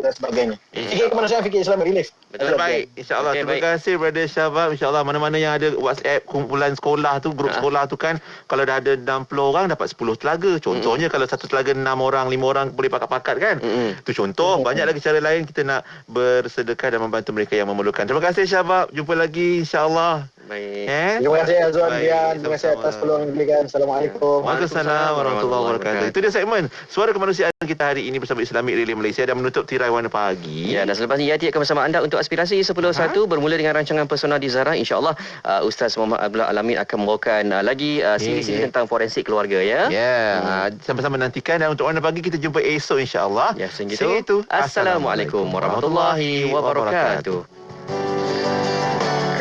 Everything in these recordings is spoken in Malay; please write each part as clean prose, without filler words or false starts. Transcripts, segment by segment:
dan sebagainya. Fikir kemanusiaan, fikir Islamic Relief. Betul, baik. InsyaAllah. Okay, terima kasih Brother Syabab. InsyaAllah mana-mana yang ada WhatsApp kumpulan sekolah tu, grup sekolah tu kan, kalau dah ada 60 orang dapat 10 telaga. Contohnya kalau satu telaga 6 orang, 5 orang boleh pakat-pakat kan. Itu contoh. Banyak lagi cara lain kita nak bersedekah dan membantu mereka yang memerlukan. Terima kasih Syabab. Jumpa lagi insyaAllah. Baik. Terima kasih Azwan Dian. Terima kasih atas peluang yang diberikan. Assalamualaikum. Waalaikumsalam warahmatullahi wabarakatuh. Itu dia segmen Suara Kemanusiaan kita hari ini bersama Islamic Relief Malaysia dan menutup tirai warna pagi. Ya, dan selepas ini Yati akan bersama anda untuk Aspirasi 10.1 bermula dengan rancangan Persona di Zara. InsyaAllah Ustaz Muhammad Abdullah Alamin akan membawakan lagi siri-siri tentang forensik keluarga ya. Sama-sama nantikan dan untuk warna pagi kita jumpa esok insyaAllah. Ya, segitu. Assalamualaikum warahmatullahi wabarakatuh.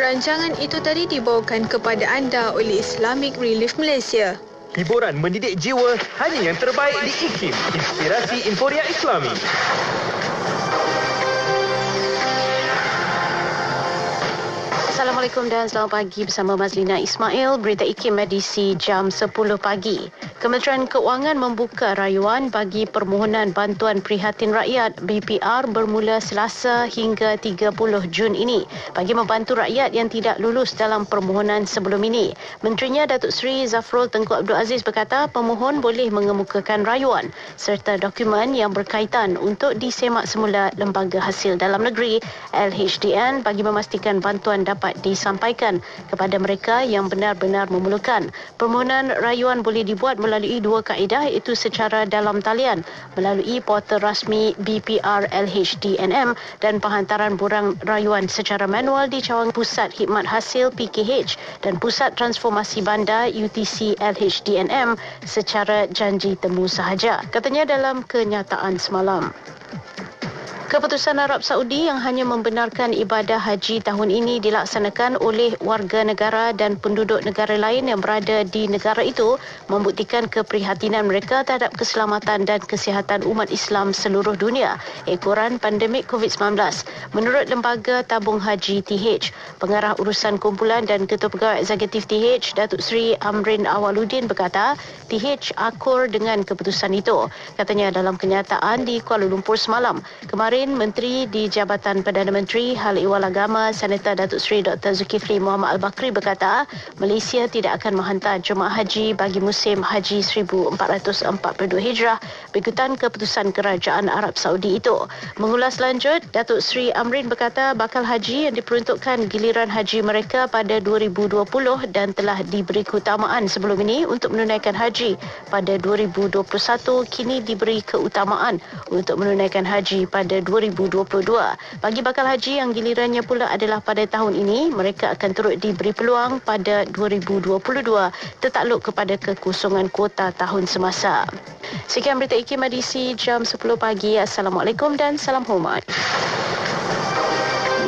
Rancangan itu tadi dibawakan kepada anda oleh Islamic Relief Malaysia. Hiburan mendidik jiwa hanya yang terbaik di IKIM, Inspirasi Inforia Islami. Assalamualaikum dan selamat pagi bersama Mazlina Ismail. Berita IKIM edisi jam 10 pagi. Kementerian Keuangan membuka rayuan bagi permohonan bantuan prihatin rakyat BPR bermula Selasa hingga 30 Jun ini bagi membantu rakyat yang tidak lulus dalam permohonan sebelum ini. Menterinya Datuk Seri Zafrul Tengku Abdul Aziz berkata pemohon boleh mengemukakan rayuan serta dokumen yang berkaitan untuk disemak semula Lembaga Hasil Dalam Negeri LHDN bagi memastikan bantuan dapat disampaikan kepada mereka yang benar-benar memerlukan. Permohonan rayuan boleh dibuat melalui dua kaedah, iaitu secara dalam talian melalui portal rasmi BPR LHDNM dan penghantaran borang rayuan secara manual di cawangan Pusat Khidmat Hasil PKH dan Pusat Transformasi Bandar UTC LHDNM secara janji temu sahaja. Katanya dalam kenyataan semalam. Keputusan Arab Saudi yang hanya membenarkan ibadah haji tahun ini dilaksanakan oleh warga negara dan penduduk negara lain yang berada di negara itu membuktikan keprihatinan mereka terhadap keselamatan dan kesihatan umat Islam seluruh dunia ekoran pandemik COVID-19. Menurut Lembaga Tabung Haji TH, Pengarah Urusan Kumpulan dan Ketua Pegawai Eksekutif TH, Datuk Seri Amrin Awaludin berkata, TH akur dengan keputusan itu. Katanya dalam kenyataan di Kuala Lumpur semalam. Kemarin, Menteri di Jabatan Perdana Menteri Hal Ehwal Agama Senator Datuk Seri Dr. Zulkifli Muhammad Al-Bakri berkata, Malaysia tidak akan menghantar jemaah haji bagi musim haji 1442 Hijrah berikutan keputusan Kerajaan Arab Saudi itu. Mengulas lanjut, Datuk Seri Amrin berkata bakal haji yang diperuntukkan giliran haji mereka pada 2020 dan telah diberi keutamaan sebelum ini untuk menunaikan haji pada 2021 kini diberi keutamaan untuk menunaikan haji pada 2022. Bagi bakal haji yang gilirannya pula adalah pada tahun ini, mereka akan turut diberi peluang pada 2022 tertakluk kepada kekosongan kuota tahun semasa. Sekian berita IKIM edisi jam 10 pagi. Assalamualaikum dan salam hormat.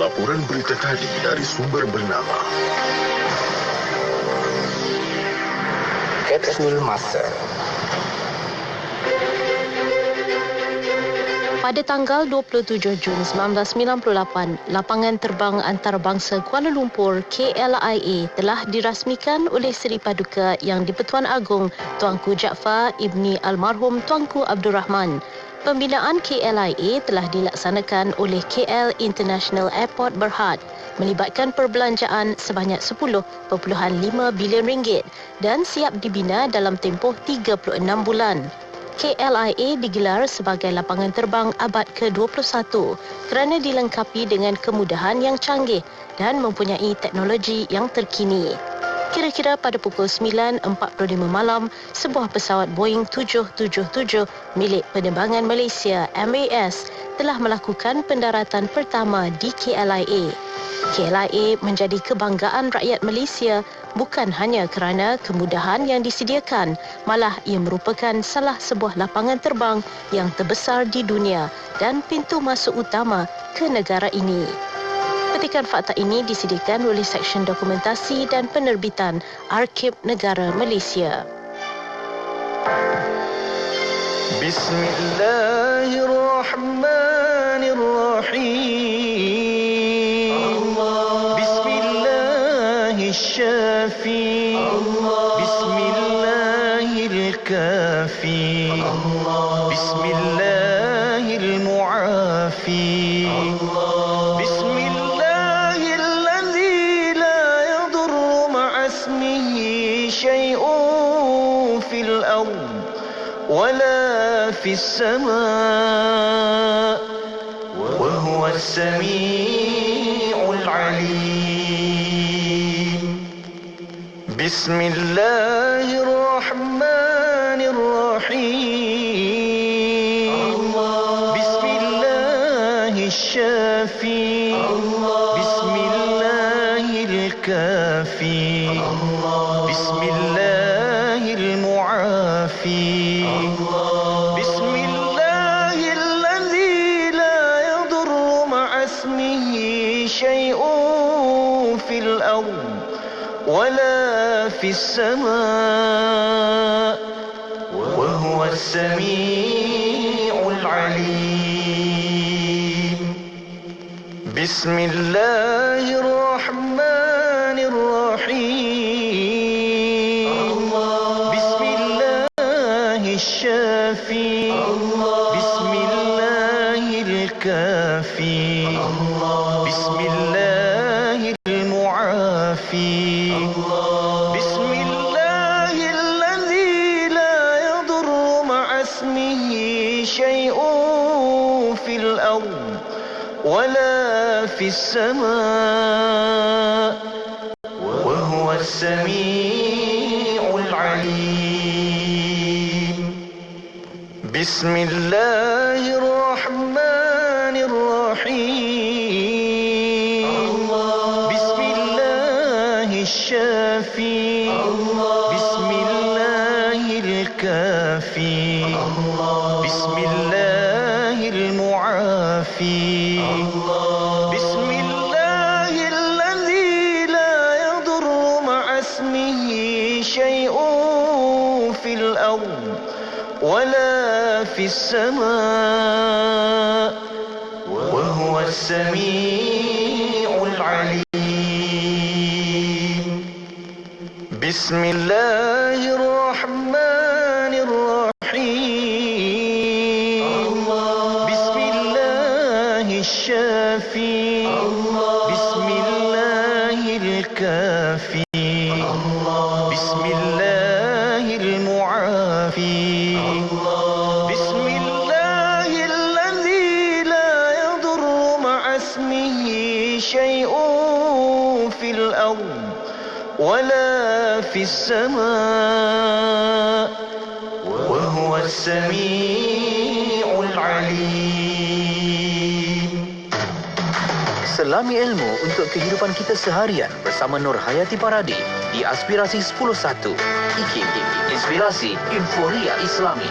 Laporan berita tadi dari sumber bernama Kapsul Masa. Pada tanggal 27 Jun 1998, lapangan terbang antarabangsa Kuala Lumpur KLIA telah dirasmikan oleh Seri Paduka Yang di-Pertuan Agong Tuanku Jaafar Ibni Almarhum Tuanku Abdul Rahman. Pembinaan KLIA telah dilaksanakan oleh KL International Airport Berhad, melibatkan perbelanjaan sebanyak 10.5 bilion ringgit dan siap dibina dalam tempoh 36 bulan. KLIA digelar sebagai lapangan terbang abad ke-21 kerana dilengkapi dengan kemudahan yang canggih dan mempunyai teknologi yang terkini. Kira-kira pada pukul 9.45 malam, sebuah pesawat Boeing 777 milik Penerbangan Malaysia MAS telah melakukan pendaratan pertama di KLIA. KLIA menjadi kebanggaan rakyat Malaysia bukan hanya kerana kemudahan yang disediakan, malah ia merupakan salah sebuah lapangan terbang yang terbesar di dunia dan pintu masuk utama ke negara ini. Petikan fakta ini disediakan oleh Seksyen Dokumentasi dan Penerbitan Arkib Negara Malaysia. Bismillahirrahmanirrahim. Bismillahirrahmanirrahim. Bismillahirrahmanirrahim. Bismillahirrahmanirrahim. الكافي بسم الله الذي لا يضر مع اسمه شيء في الأرض ولا في السماء وهو السميع العليم بسم الله الرحمن الرحيم بسم الله الشافي بسم الله الكافي بسم الله المعافي بسم الله الذي لا يضر مع اسمه شيء في الأرض ولا في السماء وهو السميع العليم بسم الله الرحمن الرحيم بسم الله الشافي بسم الله الكافي بسم الله المعافي بسم الله الذي لا يضر مع اسمه شيء في الأرض ولا في السماء وهو السميع العليم بسم الله الرحمن الرحيم بسم الله الشافي بسم الله الكافي بسم الله المعافي بسم الله الذي لا يضر مع اسمه شيء في الأرض ولا في السماء وهو السميع العليم بسم الله الرحمن الرحيم بسم الله الشافي بسم الله الكافي بسم الله المعافي بسم الله الذي لا يضر مع اسمه شيء في الأرض ولا في السماء وهو السميع العليم. Selami ilmu untuk kehidupan kita seharian bersama Nur Hayati Paradi di Aspirasi 10.1 IKIM, Inspirasi Inforia Islami.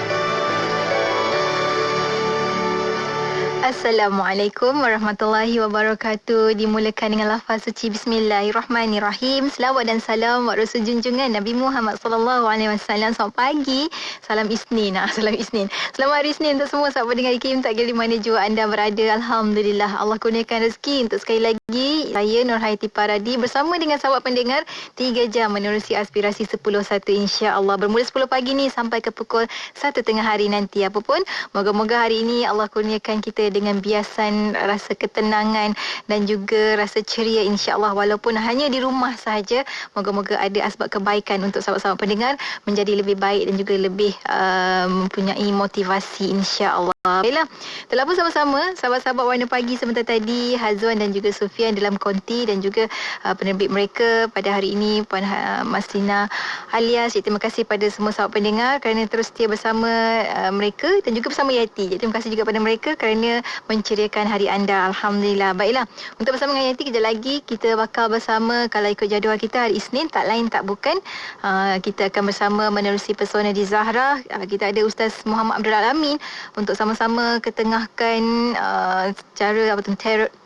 Assalamualaikum warahmatullahi wabarakatuh. Dimulakan dengan lafaz suci Bismillahirrahmanirrahim. Selawat dan salam buat Rasul junjungan Nabi Muhammad sallallahu alaihi wasallam. Selamat pagi. Salam Isnin. Salam Isnin. Selamat hari Isnin untuk semua sahabat dengar IKIM, tak kira di mana jua anda berada. Alhamdulillah Allah kurniakan rezeki untuk sekali lagi saya Nur Hayati Paradi bersama dengan sahabat pendengar 3 jam menerusi Aspirasi 10.1 insya-Allah, bermula 10 pagi ni sampai ke pukul 1 tengah hari nanti. Apapun, moga-moga hari ini Allah kurniakan kita dengan biasan rasa ketenangan dan juga rasa ceria insya-Allah, walaupun hanya di rumah sahaja. Moga-moga ada asbab kebaikan untuk sahabat-sahabat pendengar menjadi lebih baik dan juga lebih mempunyai motivasi insya-Allah. Baiklah, telah pun sama-sama sahabat-sahabat Warna Pagi sebentar tadi, Hazwan dan juga Sufian dalam konti, dan juga penerbit mereka pada hari ini Puan Maslina Alias. Terima kasih pada semua sahabat pendengar kerana terus setia bersama mereka dan juga bersama Yati. Jadi terima kasih juga pada mereka kerana menceriakan hari anda. Alhamdulillah. Baiklah, untuk bersama dengan Yati kejap lagi kita bakal bersama, kalau ikut jadual kita hari Isnin, tak lain tak bukan, kita akan bersama menerusi Pesona di Zahra. Kita ada Ustaz Muhammad Abdul Alamin untuk sama-sama ketengahkan cara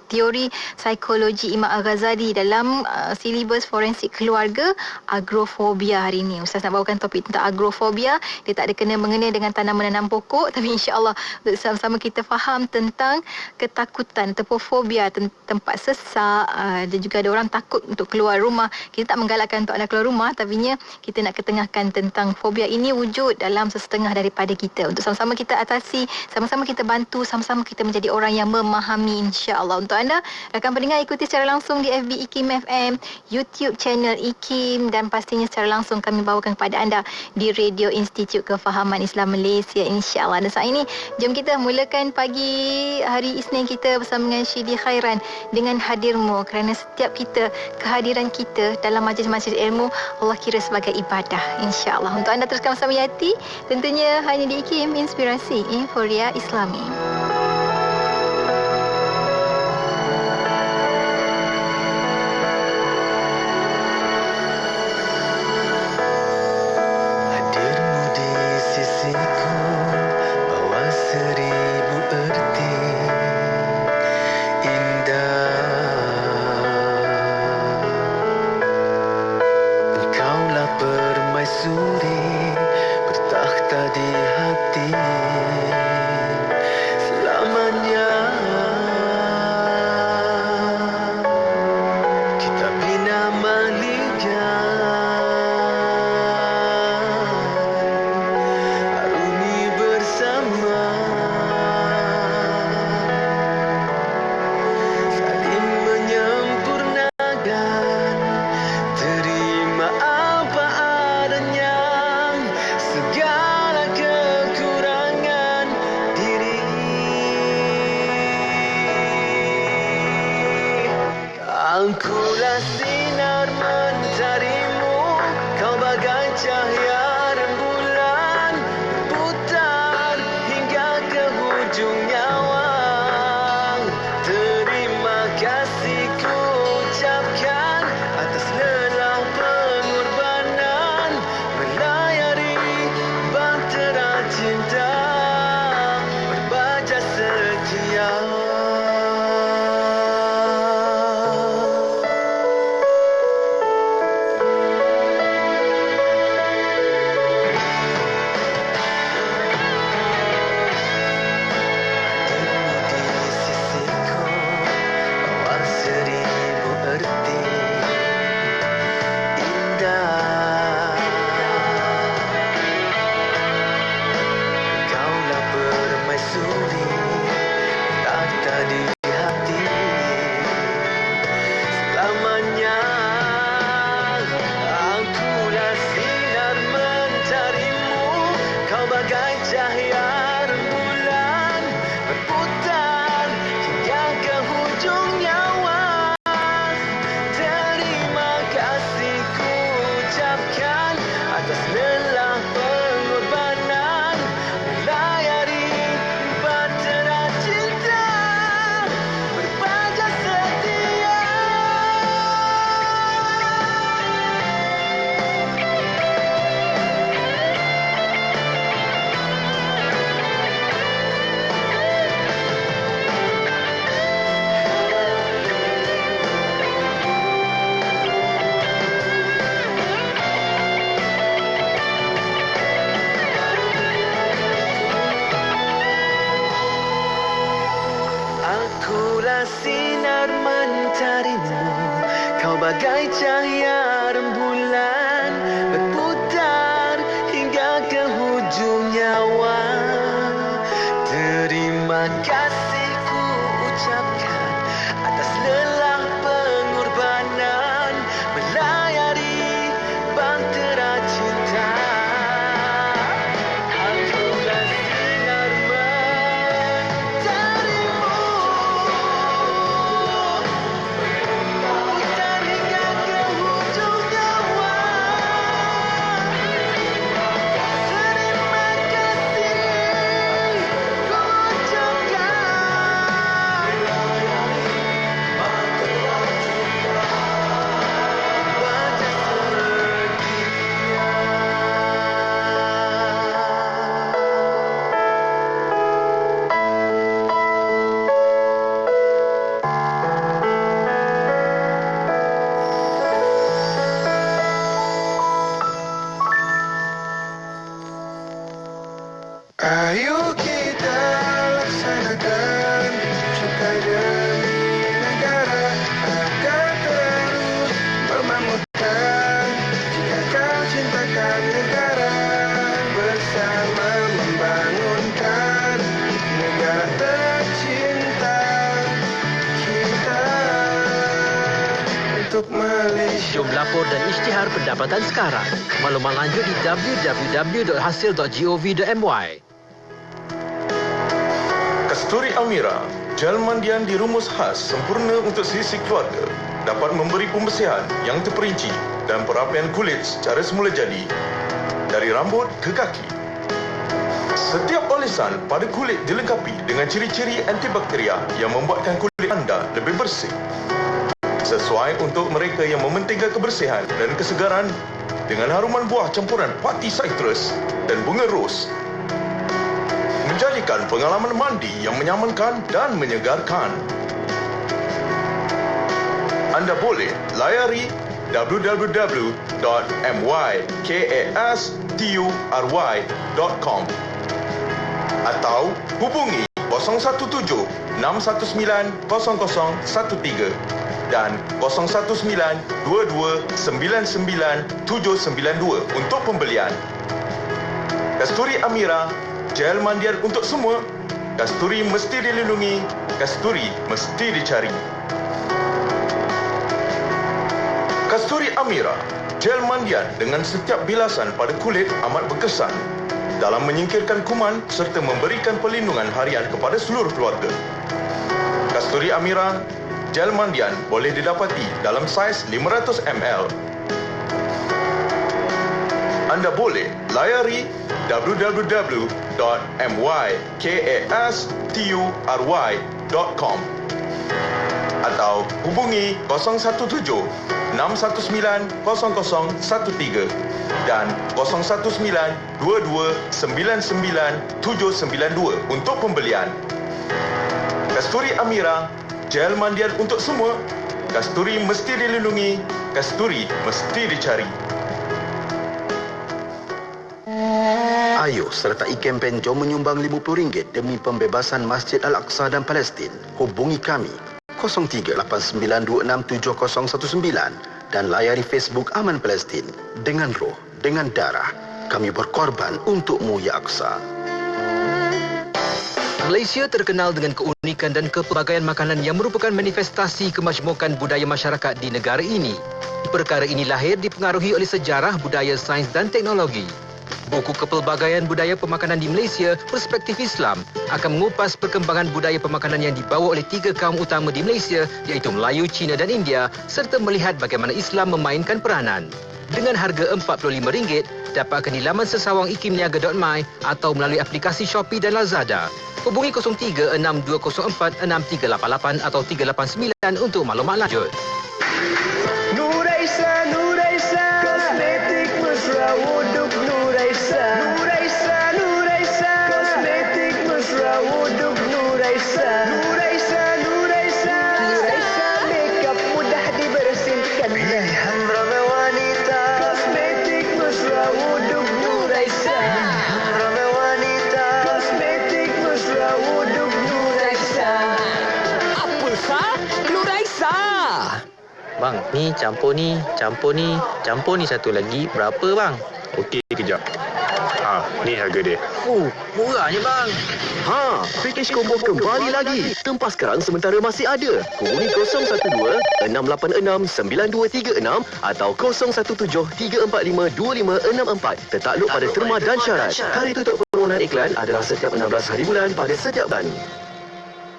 teori psikologi Imam Al-Ghazali dalam silibus forensik keluarga, agrofobia hari ini. Ustaz nak bawakan topik tentang agrofobia. Dia tak ada kena-mengena dengan tanam menanam pokok, tapi insya-Allah sama-sama kita faham tentang ketakutan, topofobia, tempat sesak, dan juga ada orang takut untuk keluar rumah. Kita tak menggalakkan untuk anda keluar rumah, tapinya kita nak ketengahkan tentang fobia ini wujud dalam sesetengah daripada kita. Untuk sama-sama kita atasi, sama-sama kita bantu, sama-sama kita menjadi orang yang memahami, insya-Allah. Untuk anda, rakan pendengar, ikuti secara langsung di FB IKIM FM, YouTube channel IKIM, dan pastinya secara langsung kami bawakan kepada anda di Radio Institut Kefahaman Islam Malaysia, insya-Allah. Dan saat ini, jom kita mulakan pagi hari Isnin kita bersama dengan Syedi Khairan dengan hadirmu, kerana setiap kita, kehadiran kita dalam majlis-majlis ilmu Allah kira sebagai ibadah, insya-Allah. Untuk anda teruskan bersama Yati, tentunya hanya di IKIM, Inspirasi Inforia Islami. Hadirmu di sisiku bawa 1000 erti indah. Engkaulah permaisuri bertakhta di hati selamanya. Kita bina maligan harumi bersama, saling menyempurnakan, terima apa adanya, segala kekurangan diri. Angkulah sinar mentarimu, kau bagai cahaya rembulan, berputar hingga ke hujung nyawa. Terima kasih ku ucapkan atas lelah pengorbanan, melayari bahtera cinta, berbaja setia. sinar mentarimu, kau bagai cahaya rembulan berputar hingga ke hujung nyawa. Terima kasih ku ucapkan atas lelah pengorbanan melayari bahtera cinta. Jom lapor dan isytihar pendapatan sekarang. Maklumat lanjut di www.hasil.gov.my. Kasturi Amira, gel mandian dirumus khas sempurna untuk sisi keluarga. Dapat memberi pembersihan yang terperinci dan perapian kulit secara semula jadi. Dari rambut ke kaki. Setiap olesan pada kulit dilengkapi dengan ciri-ciri antibakteria yang membuatkan kulit anda lebih bersih. Sesuai untuk mereka yang mementingkan kebersihan dan kesegaran dengan haruman buah campuran pati citrus dan bunga ros. Menjadikan pengalaman mandi yang menyamankan dan menyegarkan. Anda boleh layari www.mykastury.com atau hubungi 017-619-0013 dan 019-2299-792 untuk pembelian. Kasturi Amira, gel mandian untuk semua. Kasturi mesti dilindungi, kasturi mesti dicari. Kasturi Amira, gel mandian dengan setiap bilasan pada kulit amat berkesan dalam menyingkirkan kuman serta memberikan perlindungan harian kepada seluruh keluarga. Kasturi Amira, gel mandian boleh didapati dalam saiz 500 ml. Anda boleh layari www.mykastury.com atau hubungi 017-619-0013 dan 019-2299-792 untuk pembelian. Kasturi Amira, gel mandian untuk semua. Kasturi mesti dilindungi, kasturi mesti dicari. Ayo sertai kempen Jom Menyumbang RM50 demi pembebasan Masjid Al-Aqsa dan Palestin. Hubungi kami 0389267019 dan layari Facebook Aman Palestin. Dengan roh, dengan darah, kami berkorban untukmu ya Aqsa. Malaysia terkenal dengan keunikan dan kepelbagaian makanan yang merupakan manifestasi kemajmukan budaya masyarakat di negara ini. Perkara ini lahir dipengaruhi oleh sejarah, budaya, sains dan teknologi. Buku Kepelbagaian Budaya Pemakanan di Malaysia, Perspektif Islam akan mengupas perkembangan budaya pemakanan yang dibawa oleh 3 kaum utama di Malaysia iaitu Melayu, Cina dan India serta melihat bagaimana Islam memainkan peranan. Dengan harga RM45, dapatkan di laman sesawang ikimniaga.my atau melalui aplikasi Shopee dan Lazada. Hubungi 03-6204-6388 atau 389 untuk maklumat lanjut. Nuraisa, Nuraisa, kosmetik mesra wuduk Nuraisa. Nuraisa, Nuraisa, kosmetik mesra wuduk Nuraisa. Nuraisa, Nuraisa, Nuraisa, makeup mudah dibersihkan. Pilihan ramai wanita, kosmetik mesra wuduk Nuraisa. Pilihan ramai wanita, kosmetik mesra wuduk Nuraisa. Apa sah? Nuraisa. Bang, ni campur ni satu lagi berapa bang? Okey, kejap. Ni harga dia. Murahnya bang. Package combo kembali lagi. Tempah sekarang sementara masih ada. Hubungi 012-686-9236 atau 0173452564. Tertakluk pada terma dan syarat. Hari tutup permohonan iklan adalah setiap 16 hari bulan pada setiap bulan.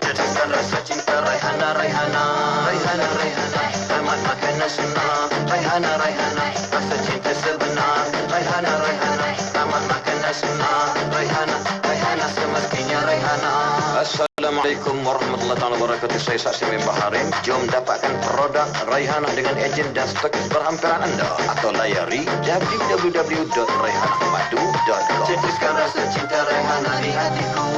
Jadikan rasa cinta Raihana, Raihana, Raihana, Raihana, amat makanan sunnah. Raihana, Raihana, rasa cinta sebenar. Raihana, Raihana, amat makanan sunnah. Raihana, Raihana, semestinya Raihana. Assalamualaikum warahmatullahi wabarakatuh. Saya Saksi Baharim. Jom dapatkan produk Raihana dengan ejen dan stokis berhampiran anda atau layari www.raihanamadu.com. Cetuskan rasa cinta Raihana di hatiku.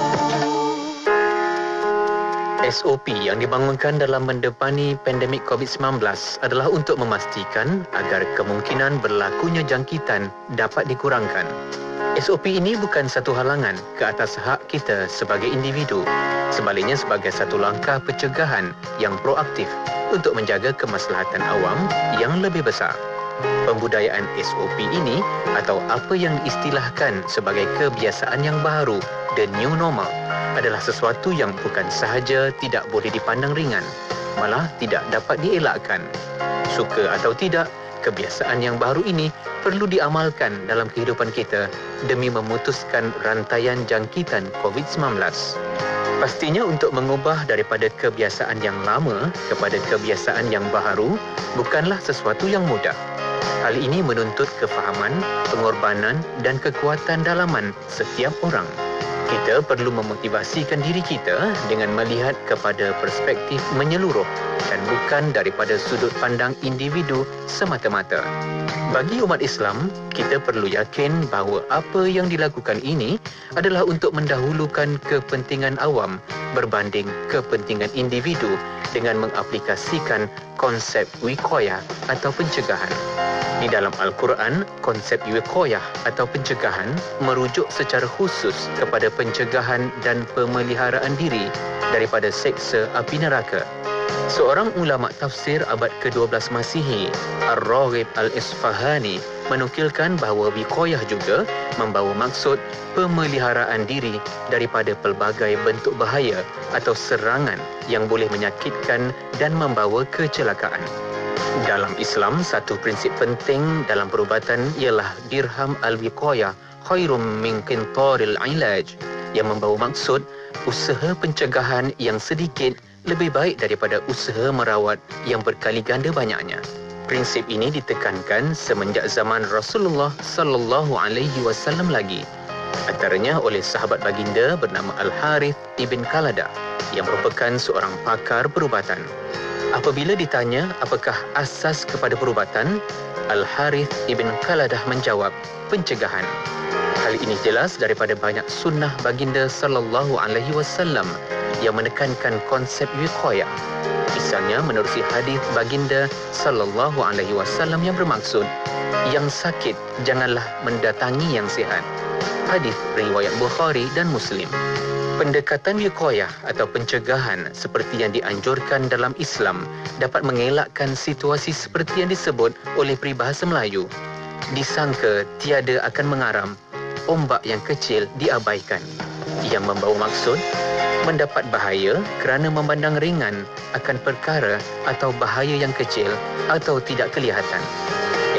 SOP yang dibangunkan dalam mendepani pandemik COVID-19 adalah untuk memastikan agar kemungkinan berlakunya jangkitan dapat dikurangkan. SOP ini bukan satu halangan ke atas hak kita sebagai individu, sebaliknya sebagai satu langkah pencegahan yang proaktif untuk menjaga kemaslahatan awam yang lebih besar. Pembudayaan SOP ini atau apa yang diistilahkan sebagai kebiasaan yang baru, the new normal, adalah sesuatu yang bukan sahaja tidak boleh dipandang ringan, malah tidak dapat dielakkan. Suka atau tidak, Kebiasaan yang baru ini perlu diamalkan dalam kehidupan kita demi memutuskan rantaian jangkitan COVID-19. Pastinya untuk mengubah daripada kebiasaan yang lama kepada kebiasaan yang baharu bukanlah sesuatu yang mudah. Hal ini menuntut kefahaman, pengorbanan dan kekuatan dalaman setiap orang. Kita perlu memotivasikan diri kita dengan melihat kepada perspektif menyeluruh dan bukan daripada sudut pandang individu semata-mata. Bagi umat Islam, kita perlu yakin bahawa apa yang dilakukan ini adalah untuk mendahulukan kepentingan awam berbanding kepentingan individu dengan mengaplikasikan konsep wiqayah atau pencegahan. Di dalam Al-Quran, konsep wiqayah atau pencegahan merujuk secara khusus kepada pencegahan dan pemeliharaan diri daripada seksa api neraka. Seorang ulama tafsir abad ke-12 Masihi, Ar-Raghib Al-Isfahani, menukilkan bahawa wiqayah juga membawa maksud pemeliharaan diri daripada pelbagai bentuk bahaya atau serangan yang boleh menyakitkan dan membawa kecelakaan. Dalam Islam, satu prinsip penting dalam perubatan ialah dirham al-wiqayah khairum min qintaril ilaj, yang membawa maksud usaha pencegahan yang sedikit lebih baik daripada usaha merawat yang berkali ganda banyaknya. Prinsip ini ditekankan semenjak zaman Rasulullah sallallahu alaihi wasallam lagi. Antaranya oleh sahabat baginda bernama Al-Harith ibn Qaladah yang merupakan seorang pakar perubatan. Apabila ditanya apakah asas kepada perubatan, Al-Harith ibn Qaladah menjawab, pencegahan. Hal ini jelas daripada banyak sunnah baginda sallallahu alaihi wasallam yang menekankan konsep wiqayah. Misalnya menerusi hadis baginda sallallahu alaihi wasallam yang bermaksud, yang sakit janganlah mendatangi yang sihat. Hadis riwayat Bukhari dan Muslim. Pendekatan wiqayah atau pencegahan seperti yang dianjurkan dalam Islam dapat mengelakkan situasi seperti yang disebut oleh peribahasa Melayu, disangka tiada akan mengaram, ombak yang kecil diabaikan, yang membawa maksud mendapat bahaya kerana memandang ringan akan perkara atau bahaya yang kecil atau tidak kelihatan.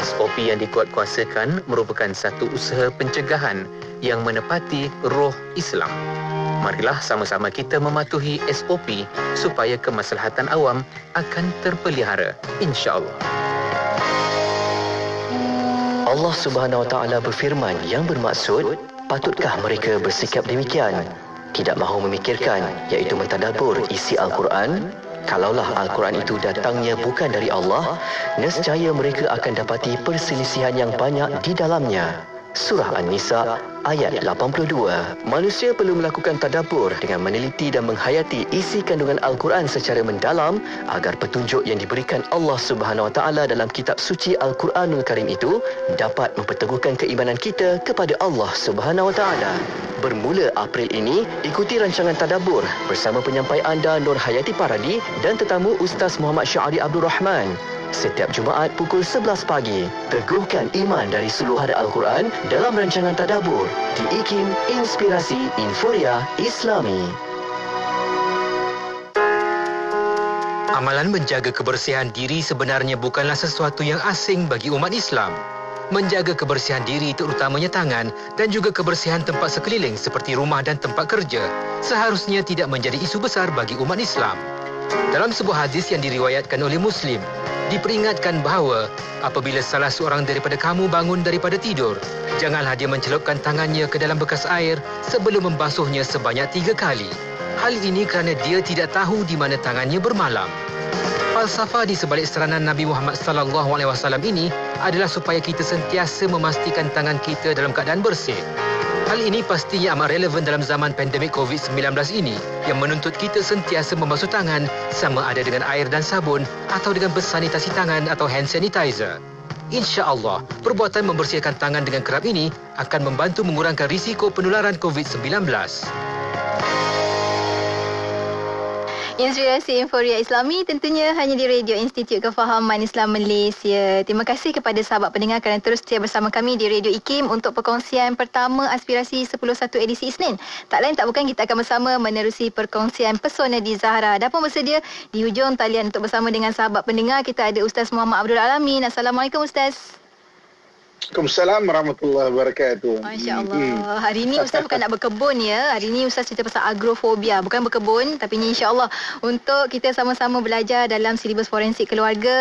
SOP yang dikuatkuasakan merupakan satu usaha pencegahan yang menepati roh Islam. Marilah sama-sama kita mematuhi SOP supaya kemaslahatan awam akan terpelihara, insya-Allah. Allah Subhanahu Wa Taala berfirman yang bermaksud, patutkah mereka bersikap demikian? Tidak mahu memikirkan, iaitu mentadabbur isi Al-Quran? Kalaulah Al-Quran itu datangnya bukan dari Allah, nescaya mereka akan dapati perselisihan yang banyak di dalamnya. Surah An-Nisa ayat 82. Manusia perlu melakukan tadabbur dengan meneliti dan menghayati isi kandungan Al-Quran secara mendalam agar petunjuk yang diberikan Allah Subhanahu Wa Taala dalam kitab suci Al-Quranul Karim itu dapat memperteguhkan keimanan kita kepada Allah Subhanahu Wa Taala. Bermula April ini, ikuti rancangan tadabbur bersama penyampai anda Nur Hayati Paradi dan tetamu Ustaz Muhammad Syahri Abdul Rahman. Setiap Jumaat pukul 11 pagi, teguhkan iman dari suluhan Al-Quran dalam rancangan tadabbur di IKIM Inspirasi Inforia Islami. Amalan menjaga kebersihan diri sebenarnya bukanlah sesuatu yang asing bagi umat Islam. Menjaga kebersihan diri terutamanya tangan dan juga kebersihan tempat sekeliling seperti rumah dan tempat kerja seharusnya tidak menjadi isu besar bagi umat Islam. Dalam sebuah hadis yang diriwayatkan oleh Muslim, diperingatkan bahawa apabila salah seorang daripada kamu bangun daripada tidur, janganlah dia mencelupkan tangannya ke dalam bekas air sebelum membasuhnya sebanyak 3 kali. Hal ini kerana dia tidak tahu di mana tangannya bermalam. Falsafah di sebalik seranan Nabi Muhammad SAW ini adalah supaya kita sentiasa memastikan tangan kita dalam keadaan bersih. Hal ini pastinya amat relevan dalam zaman pandemik COVID-19 ini yang menuntut kita sentiasa membasuh tangan sama ada dengan air dan sabun atau dengan bersanitasi tangan atau hand sanitizer. Insya-Allah, perbuatan membersihkan tangan dengan kerap ini akan membantu mengurangkan risiko penularan COVID-19. Inspirasi Inforia Islami tentunya hanya di Radio Institut Kefahaman Islam Malaysia. Terima kasih kepada sahabat pendengar kerana terus setia bersama kami di Radio IKIM untuk perkongsian pertama Aspirasi 10.1 edisi Isnin. Tak lain tak bukan kita akan bersama menerusi perkongsian Pesona di Zahra. Dan pun bersedia di hujung talian untuk bersama dengan sahabat pendengar. Kita ada Ustaz Muhammad Abdul Alamin. Assalamualaikum Ustaz. Waalaikumsalam warahmatullahi wabarakatuh. Masya Allah. Hari ini Ustaz bukan nak berkebun ya. Hari ini Ustaz cerita pasal agrofobia. Bukan berkebun, tapi insya Allah untuk kita sama-sama belajar dalam silibus forensik keluarga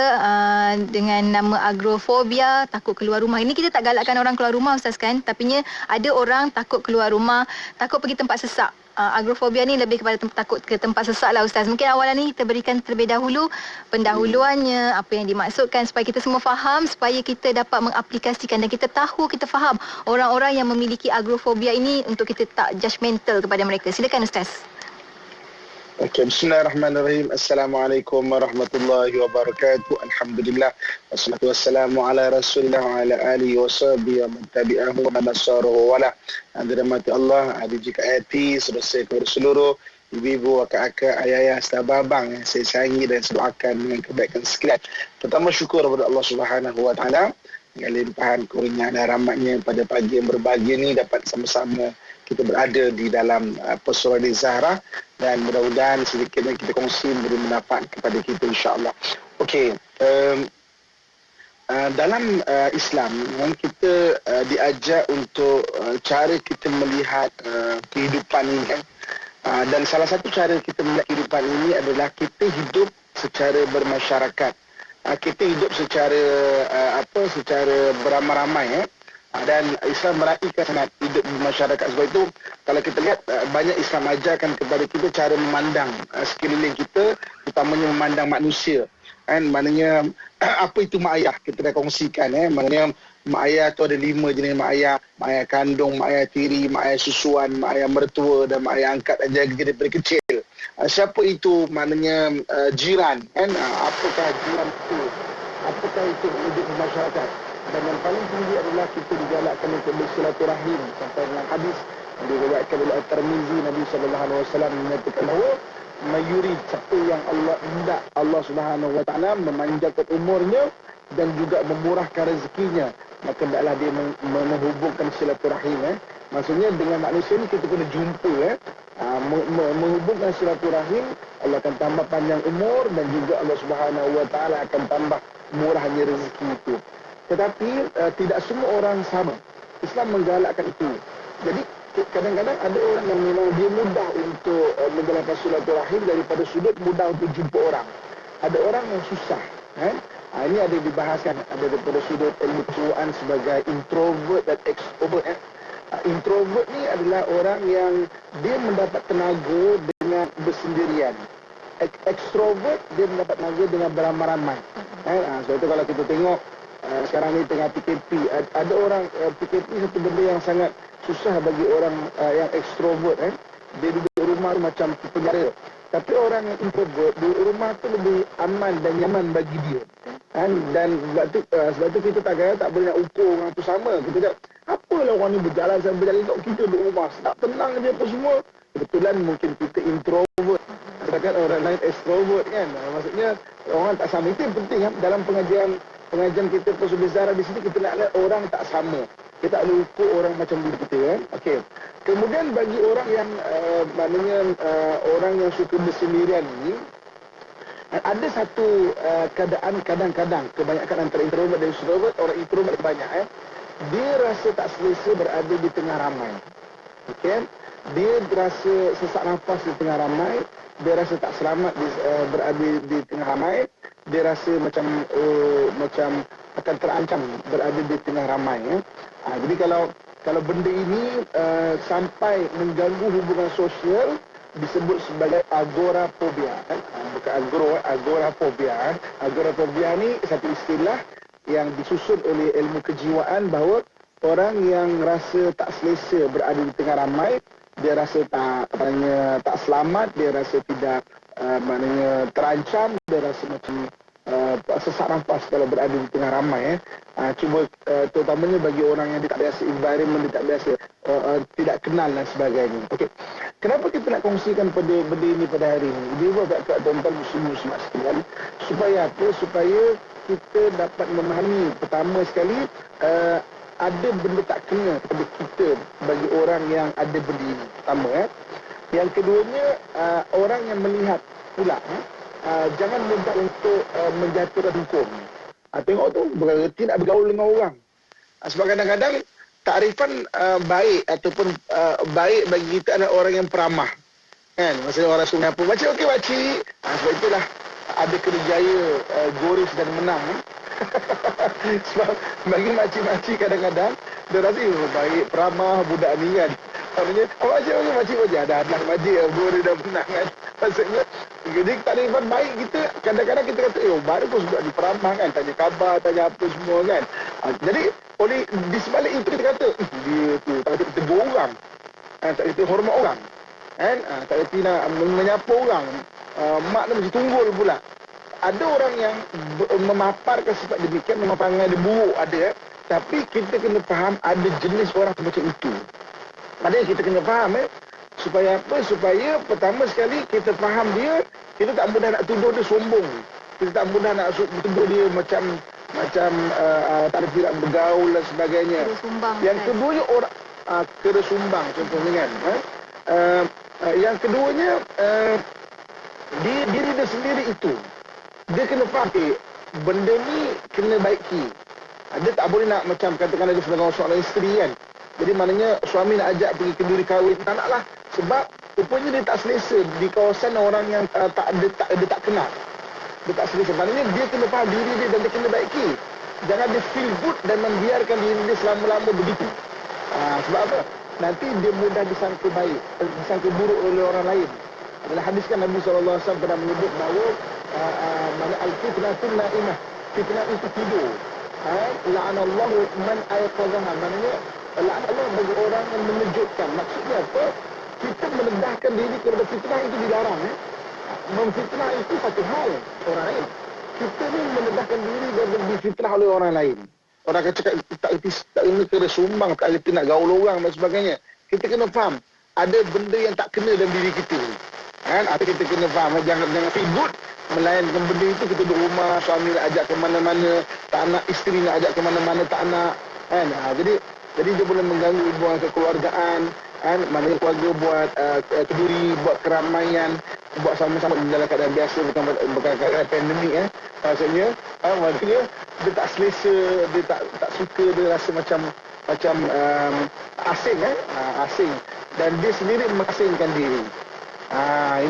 dengan nama agrofobia, takut keluar rumah. Ini kita tak galakkan orang keluar rumah Ustaz kan. Tapinya ada orang takut keluar rumah, takut pergi tempat sesak. Agrofobia ni lebih kepada takut ke tempat sesak lah Ustaz. Mungkin awalan ni kita berikan terlebih dahulu pendahuluannya, apa yang dimaksudkan supaya kita semua faham, supaya kita dapat mengaplikasikan dan kita tahu, kita faham orang-orang yang memiliki agrofobia ini untuk kita tak judgemental kepada mereka. Silakan Ustaz. Okey, bismillahirrahmanirrahim. Assalamualaikum warahmatullahi wabarakatuh. Alhamdulillah wassalatu wassalamu ala Rasulillah wa ala alihi wa sahbihi wa man tabi'ahu wa man nasarahu wala. Dirahmati Allah, adik jika ayati selesai kepada seluruh ibu-ibu, akak-akak, ayah-ayah, sahabat abang yang saya sayangi dan saya doakan dengan kebaikan sekalian. Pertama syukur kepada Allah Subhanahu wa taala dengan limpahan kurnia dan rahmatnya pada pagi yang berbahagia ni dapat sama-sama kita berada di dalam Pesona di Zahra dan mudah-mudahan sedikit yang kita kongsi beri manfaat kepada kita insya-Allah. Okey, dalam Islam kita diajar untuk cara kita melihat kehidupan ini kan. Dan salah satu cara kita melihat kehidupan ini adalah kita hidup secara bermasyarakat. Kita hidup secara secara beramai-ramai dan Islam meraihkan sangat hidup di masyarakat. Sebab itu kalau kita lihat banyak Islam ajarkan kepada kita cara memandang sekeliling kita, utamanya memandang manusia kan. Maknanya apa itu mak ayah, kita dah kongsikan maknanya mak ayah tu ada 5 jenis mak ayah kandung, mak ayah tiri, mak ayah susuan, mak ayah mertua dan mak ayah angkat dan jaga kita daripada kecil. Siapa itu? Maknanya jiran kan. Apakah jiran itu? Apakah itu hidup di masyarakat? Dan yang paling tinggi adalah kita digalakkan untuk bersilaturahim. Sampai dalam hadis diriwayatkan oleh At-Tirmizi, Nabi SAW menyatakan bahawa mayuri, siapa yang Allah hendak Allah Subhanahu wa taala memanjangkan umurnya dan juga memurahkan rezekinya, maka hendaklah dia menghubungkan silaturahim. Maksudnya dengan manusia ni kita kena jumpa menghubungkan silaturahim, Allah akan tambah panjang umur dan juga Allah Subhanahu wa taala akan tambah murahnya rezeki itu. Tetapi tidak semua orang sama. Islam menggalakkan itu. Jadi kadang-kadang ada orang yang memang dia mudah untuk menggalakkan silaturahim daripada sudut mudah untuk jumpa orang. Ada orang yang susah kan. Ini ada dibahaskan ada daripada sudut ilmu kejiwaan sebagai introvert dan extrovert. Introvert ni adalah orang yang dia mendapat tenaga dengan bersendirian. Extrovert dia mendapat tenaga dengan beramai-ramai. Sebab itu kalau kita tengok sekarang ni tengah PKP, ada orang PKP satu benda yang sangat susah bagi orang yang ekstrovert dia duduk rumah macam penjara. Tapi orang yang introvert duduk rumah tu lebih aman dan nyaman bagi dia. Dan sebab tu kita tak boleh nak ukur orang tu sama. Kita cakap apalah orang ni berjalan kita duduk rumah tak tenang dia apa semua. Kebetulan mungkin kita introvert, sedangkan orang lain extrovert kan. Maksudnya orang tak sama. Itu yang penting dalam pengajian kita Pesona Zahra di sini kita nak lihat orang tak sama. Kita tak boleh ukur orang macam diri kita kan. Okey. Kemudian bagi orang yang orang yang suka bersendirian ni, ada satu keadaan kadang-kadang kebanyakan antara introvert dan extrovert, orang introvert banyak dia rasa tak selesa berada di tengah ramai. Okey. Dia rasa sesak nafas di tengah ramai, dia rasa tak selamat berada di tengah ramai, dia rasa macam akan terancam berada di tengah ramai. Jadi kalau benda ini sampai mengganggu hubungan sosial, disebut sebagai agorafobia. Bukan agorafobia. Agorafobia ni satu istilah yang disusun oleh ilmu kejiwaan bahawa orang yang rasa tak selesa berada di tengah ramai, dia rasa tak selamat, dia rasa tidak terancam, dia rasa macam sesak nafas kalau berada di tengah ramai. Cuma terutamanya bagi orang yang tak biasa environment, dia tak biasa, tidak kenal dan sebagainya. Okey. Kenapa kita nak kongsikan pada benda ini pada hari ini? Dia buat kat tuan-tuan muslim-muslimat sekalian. Supaya apa? Supaya kita dapat memahami pertama sekali ada benda tak kena pada kita bagi orang yang ada benda ini. Pertama Yang keduanya orang yang melihat pula jangan mudah untuk menjatuhkan hukum. Tengok tu bererti nak bergaul dengan orang. Sebab kadang-kadang takrifan baik ataupun baik bagi kita adalah orang yang peramah. Kan? Maksudnya orang sungai apa, "Makcik okey makcik." Sebab itulah ada kerjaya Goris dan menang. Sebab bagi makcik-makcik kadang-kadang dia rasa baik, peramah budak ni kan. Maksudnya, makcik dah makcik Goris dan menang kan. Maksudnya, jadi takrifan baik kita, kadang-kadang kita kata, bagus budak ni peramah kan, tanya khabar, tanya apa semua kan. Jadi, oleh di sebalik itu kita kata, dia tu tak kata kita orang, tak kata hormat orang, kan? Tak kata nak menyapa orang, mak dia mesti tunggul pula. Ada orang yang memaparkan sifat demikian, memaparkan dia buruk ada, tapi kita kena faham ada jenis orang macam itu. Ada kita kena faham supaya apa? Supaya pertama sekali kita faham dia, kita tak mudah nak tuduh dia sombong. Kita tak mudah nak tuduh dia macam tak ada tidak bergaul dan sebagainya. Yang keduanya orang kena sumbang contohnya kan. Yang keduanya diri dia sendiri itu. Dia kena faham benda ni kena baiki. Dia tak boleh nak macam katakanlah dia sebagai seorang isteri kan. Jadi maknanya suami nak ajak pergi kenduri kahwin, tak nak lah. Sebab rupanya dia tak selesa di kawasan orang yang dia tak kenal. Dia tak selesa. Maknanya dia kena faham diri dia dan dia kena baiki. Jangan dia feel good dan membiarkan diri dia selama-lama begitu. Sebab apa? Nanti dia mudah disangka baik, disangka buruk oleh orang lain. Dalam hadis kan Nabi SAW pernah menyebut bahawa mana al-fitnatun na'imah. Fitnah itu tidur. La'anallahu man ayqadhaha. Maknanya la'an Allah bagi orang yang mengejutkan. Maksudnya apa? Kita menendahkan diri kepada fitnah itu dilarang. Memfitnah itu satu hal orang lain. Kita ni menendahkan diri dan difitnah oleh orang lain. Orang akan cakap tak kena kena sumbang, tak kena nak gaul orang dan sebagainya. Kita kena faham ada benda yang tak kena dalam diri kita. Kan? Atau kita kena faham jangan feel good melayankan benda itu. Kita duduk rumah, suami nak ajak ke mana-mana, tak nak, isteri nak ajak ke mana-mana, tak nak. Kan? Jadi dia boleh mengganggu hubungan kekeluargaan. Kan? Maknanya keluarga buat kenduri, buat keramaian, buat sama-sama dalam keadaan biasa, bukan keadaan pandemik. Maksudnya dia tak selesa, dia tak suka, dia rasa macam asing. Asing. Dan dia sendiri mengasingkan diri.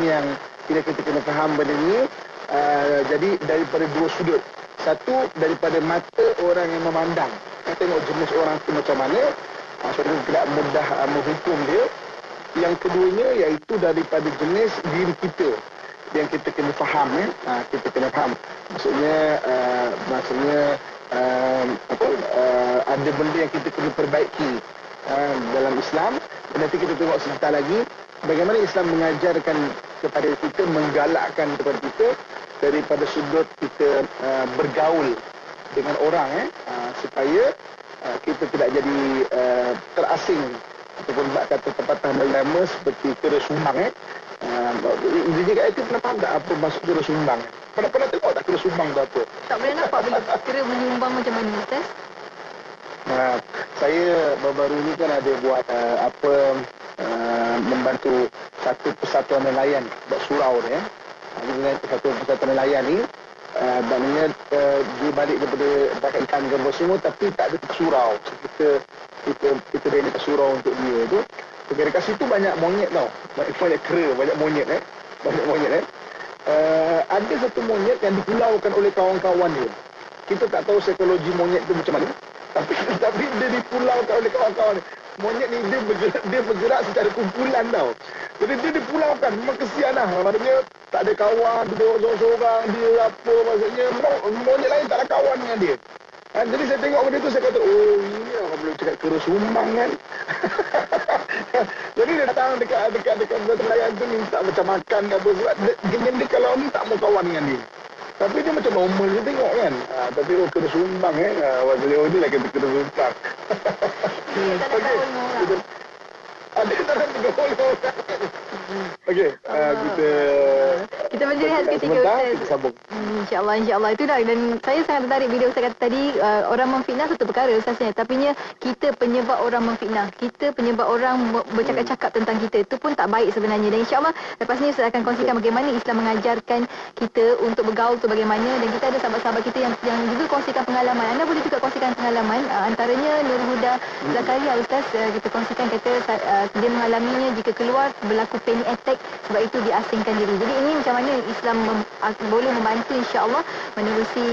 Ini yang kita kena faham benda ni. Jadi daripada dua sudut. Satu, daripada mata orang yang memandang. Tengok jenis orang tu macam mana. Maksudnya tidak mudah menghukum dia. Yang keduanya iaitu daripada jenis diri kita yang kita kena faham. Kita kena faham. Maksudnya ada benda yang kita kena perbaiki dalam Islam. Nanti kita tengok sebentar lagi bagaimana Islam mengajarkan kepada kita, menggalakkan kepada kita daripada sudut kita bergaul dengan orang supaya kita tidak jadi terasing ataupun kata tempatan lama seperti kera sumbang. Dia cakap itu pernah faham tak apa maksud kera sumbang? Pernah tengok tak kera sumbang tu apa? Tak boleh nampak bila kera menyumbang macam mana, Ustaz? Saya baru-baru ni kan ada buat membantu satu persatuan nelayan buat surau ni. Satu persatuan nelayan ni maknanya dia balik daripada dapat ikan ke apa semua, tapi tak ada surau. Kita bina surau untuk dia tu. Dekat situ banyak monyet tau. Banyak kera, banyak monyet. Banyak monyet. Ada satu monyet yang dipulaukan oleh kawan-kawan dia. Kita tak tahu psikologi monyet tu macam mana. Tapi dia dipulaukan oleh kawan-kawan dia. Monyet ni dia bergerak secara kumpulan tau. Jadi dia dipulaukan. Memang kesian lah. Maksudnya tak ada kawan, dia duduk seorang-seorang, dia apa. Maksudnya monyet lain tak ada kawan dengan dia. Jadi saya tengok benda tu, saya kata, oh ini orang boleh cakap kera sumbang kan. Jadi dia datang dekat nelayan tu minta macam makan ke apa. Sebab dia kalau ni tak mau kawan dengan dia. Tapi dia macam normal je tengok kan. Tapi kera sumbang Beliau ni lah kata kera sumbang. Ada dalam 30 orang. Okey, kita berjaya seketika Ustaz. Kita sambung. InsyaAllah. Itulah. Dan saya sangat tertarik bila Ustaz kata tadi, orang memfitnah satu perkara Ustaznya. Tapi kita penyebab orang memfitnah. Kita penyebab orang bercakap-cakap tentang kita. Itu pun tak baik sebenarnya. Dan insyaAllah lepas ni Ustaz akan kongsikan bagaimana Islam mengajarkan kita untuk bergaul tu bagaimana. Dan kita ada sahabat-sahabat kita yang juga kongsikan pengalaman. Anda boleh juga kongsikan pengalaman. Antaranya Nur Huda Zakaria Ustaz, kita kongsikan kata dia mengalaminya jika keluar berlaku panic attack, sebab itu diasingkan diri. Jadi ini macam mana Islam boleh membantu insya-Allah menerusi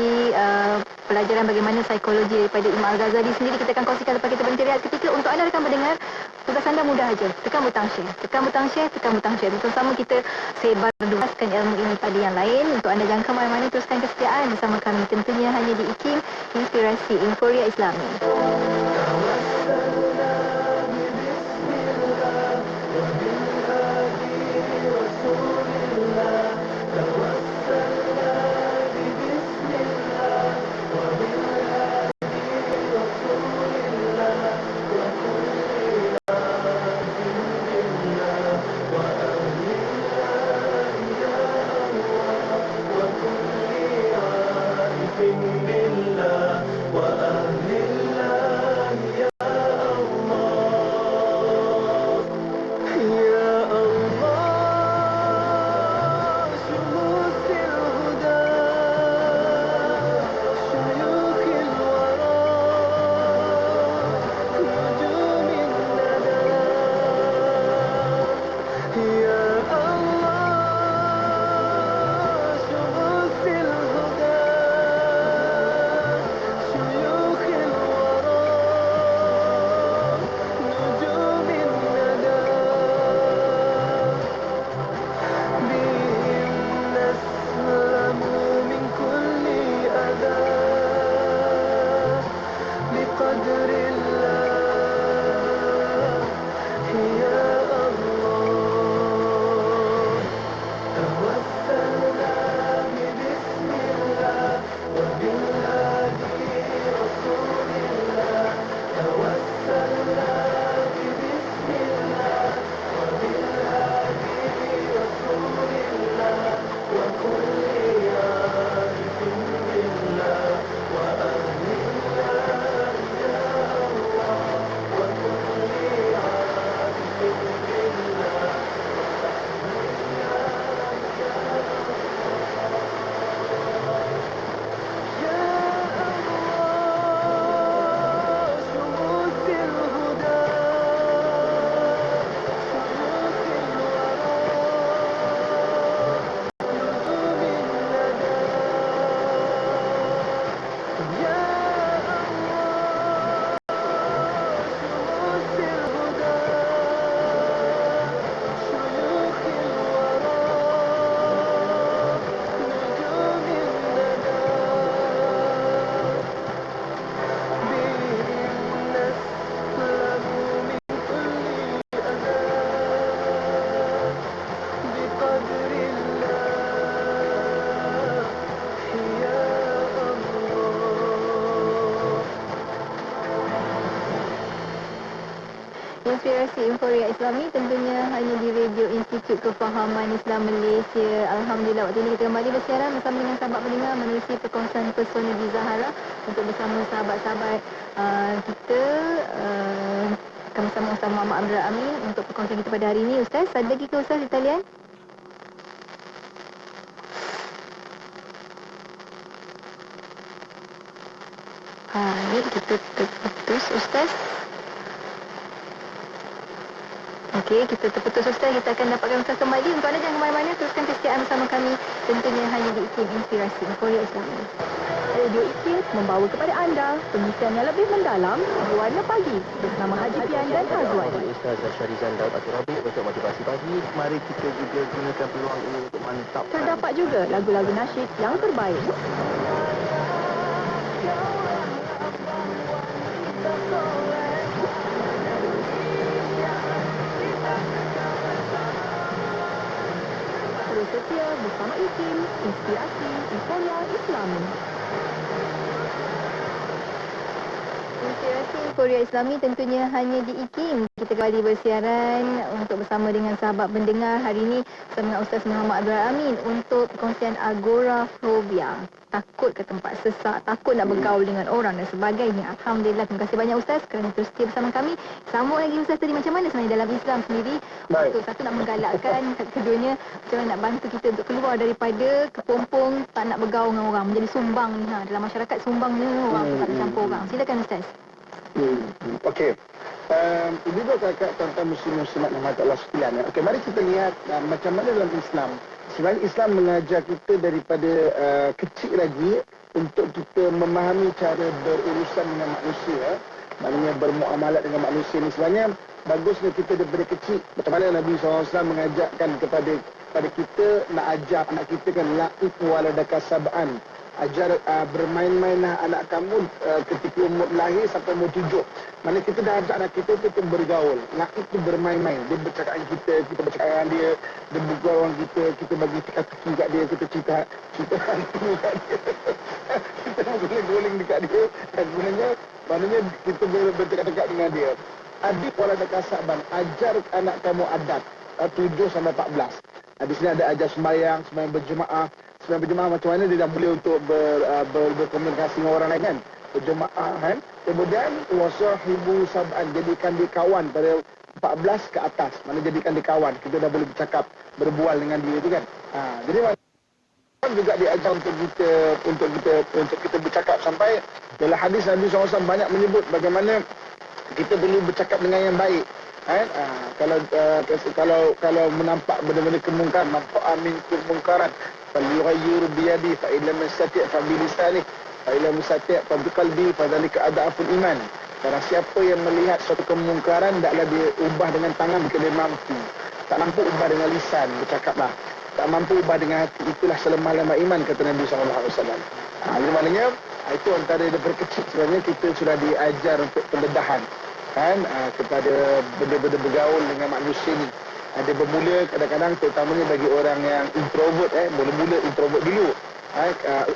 pelajaran bagaimana psikologi daripada Imam Al-Ghazali sendiri. Kita akan kongsikan lepas kita berhenti rehat ketika. Untuk anda rekan mendengar, tugas anda mudah aja. Tekan butang share. Bersama kita sebarluaskan ilmu ini pada yang lain. Untuk anda jangan ke mana-mana, teruskan kesetiaan bersama kami tentunya hanya di IKIM, Inspirasi Inforia Islami. Inspirasi Inforia Islami tentunya hanya di Radio Institut Kefahaman Islam Malaysia. Alhamdulillah, waktu ini kita kembali bersiaran bersama dengan sahabat pendengar menerusi perkongsian pesona di Zahara untuk bersama sahabat-sahabat kita akan bersama Ustaz Muhammad Abdul Amin untuk perkongsian kita pada hari ini. Ustaz, ada lagi ke Ustaz di talian? Ni kita terputus Ustaz. Okey, kita terputus Ustaz. Kita akan dapatkan Ustaz kembali. Untuk anda jangan ke mana-mana, teruskan kesetiaan bersama kami tentunya hanya di IKIM Inspirasi Inforia Islami. Radio IKIM membawa kepada anda pengisian yang lebih mendalam Warna Pagi bersama Haji Pian dan Azwan. Ustaz Syarizan Daud Atur Rabiq untuk motivasi pagi. Mari kita juga gunakan peluang ini untuk mantapkan. Terdapat juga lagu-lagu nasyid yang terbaik. Terus setia bersama IKIM, Inspirasi Inforia Islami. Inspirasi Inforia Islami tentunya hanya di IKIM. Kita kembali bersiaran untuk bersama dengan sahabat pendengar hari ini bersama dengan Ustaz Muhammad Abdul Amin untuk perkongsian agorafobia. Takut ke tempat sesak, takut nak bergaul dengan orang dan sebagainya. Alhamdulillah, terima kasih banyak Ustaz kerana terus setia bersama kami. Sambung lagi Ustaz tadi macam mana sebenarnya dalam Islam sendiri untuk satu nak menggalakkan, keduanya macam mana nak bantu kita untuk keluar daripada kepompong tak nak bergaul dengan orang, menjadi sumbang ni. Dalam masyarakat sumbangnya orang tu tak bercampur orang. Silakan Ustaz. Okey. Ini dua kakak tuan-tuan muslim-muslimat yang mati Allah sekalian. Okey, mari kita lihat macam mana dalam Islam. Sebenarnya Islam mengajar kita daripada kecil lagi untuk kita memahami cara berurusan dengan manusia. Maknanya bermuamalat dengan manusia ni sebenarnya bagusnya kita daripada kecil. Macam mana Nabi SAW mengajarkan kepada kita nak ajar anak kita kan la'ib waladaka sab'an. Ajar bermain-mainlah anak kamu ketika umur lahir sampai umur 7. Mana kita dah ajak anak kita tu bergaul. Laki tu bermain-main. Dia bercakap dengan kita bercakap dengan dia. Dia bergaul dengan kita bagi teka-teki kat dia, kita cerita hantu kat dia. Kita guling-guling dekat dia. Dan maknanya kita bercakap-cakap dengan dia. Adik walau ada kasabang, ajar anak kamu adat 7 sampai 14. Di sini ada ajar sembahyang berjemaah. Sembahyang berjemaah macam mana dia dah boleh untuk berkomunikasi dengan orang lain kan. Berjemaah kan. Kemudian wasahibu sab'an, jadikan dia kawan pada 14 ke atas. Mana jadikan dia kawan. Kita dah boleh bercakap, berbual dengan dia tu kan. Jadi juga diajar untuk kita bercakap sampai dalam hadis Nabi SAW banyak menyebut bagaimana kita perlu bercakap dengan yang baik. Kalau menampak benda-benda kemungkaran, nampak amin kemungkaran, falyughayyir biyadi fa illam yastati' fa bilisani fa illam yastati' fa biqalbi fa dzalika adaful iman. Barang siapa yang melihat suatu kemungkaran hendaklah dia ubah dengan tangan jika dia mampu. Tak mampu ubah dengan lisan, bercakaplah. Tak mampu ubah dengan hati, itulah selemah-lemah iman kata Nabi SAW. Jadi maknanya itu antara daripada kecil sebenarnya kita sudah diajar untuk pendedahan kepada benda-benda bergaul dengan manusia ni. Ada bermula kadang-kadang terutamanya bagi orang yang introvert mula-mula introvert dulu.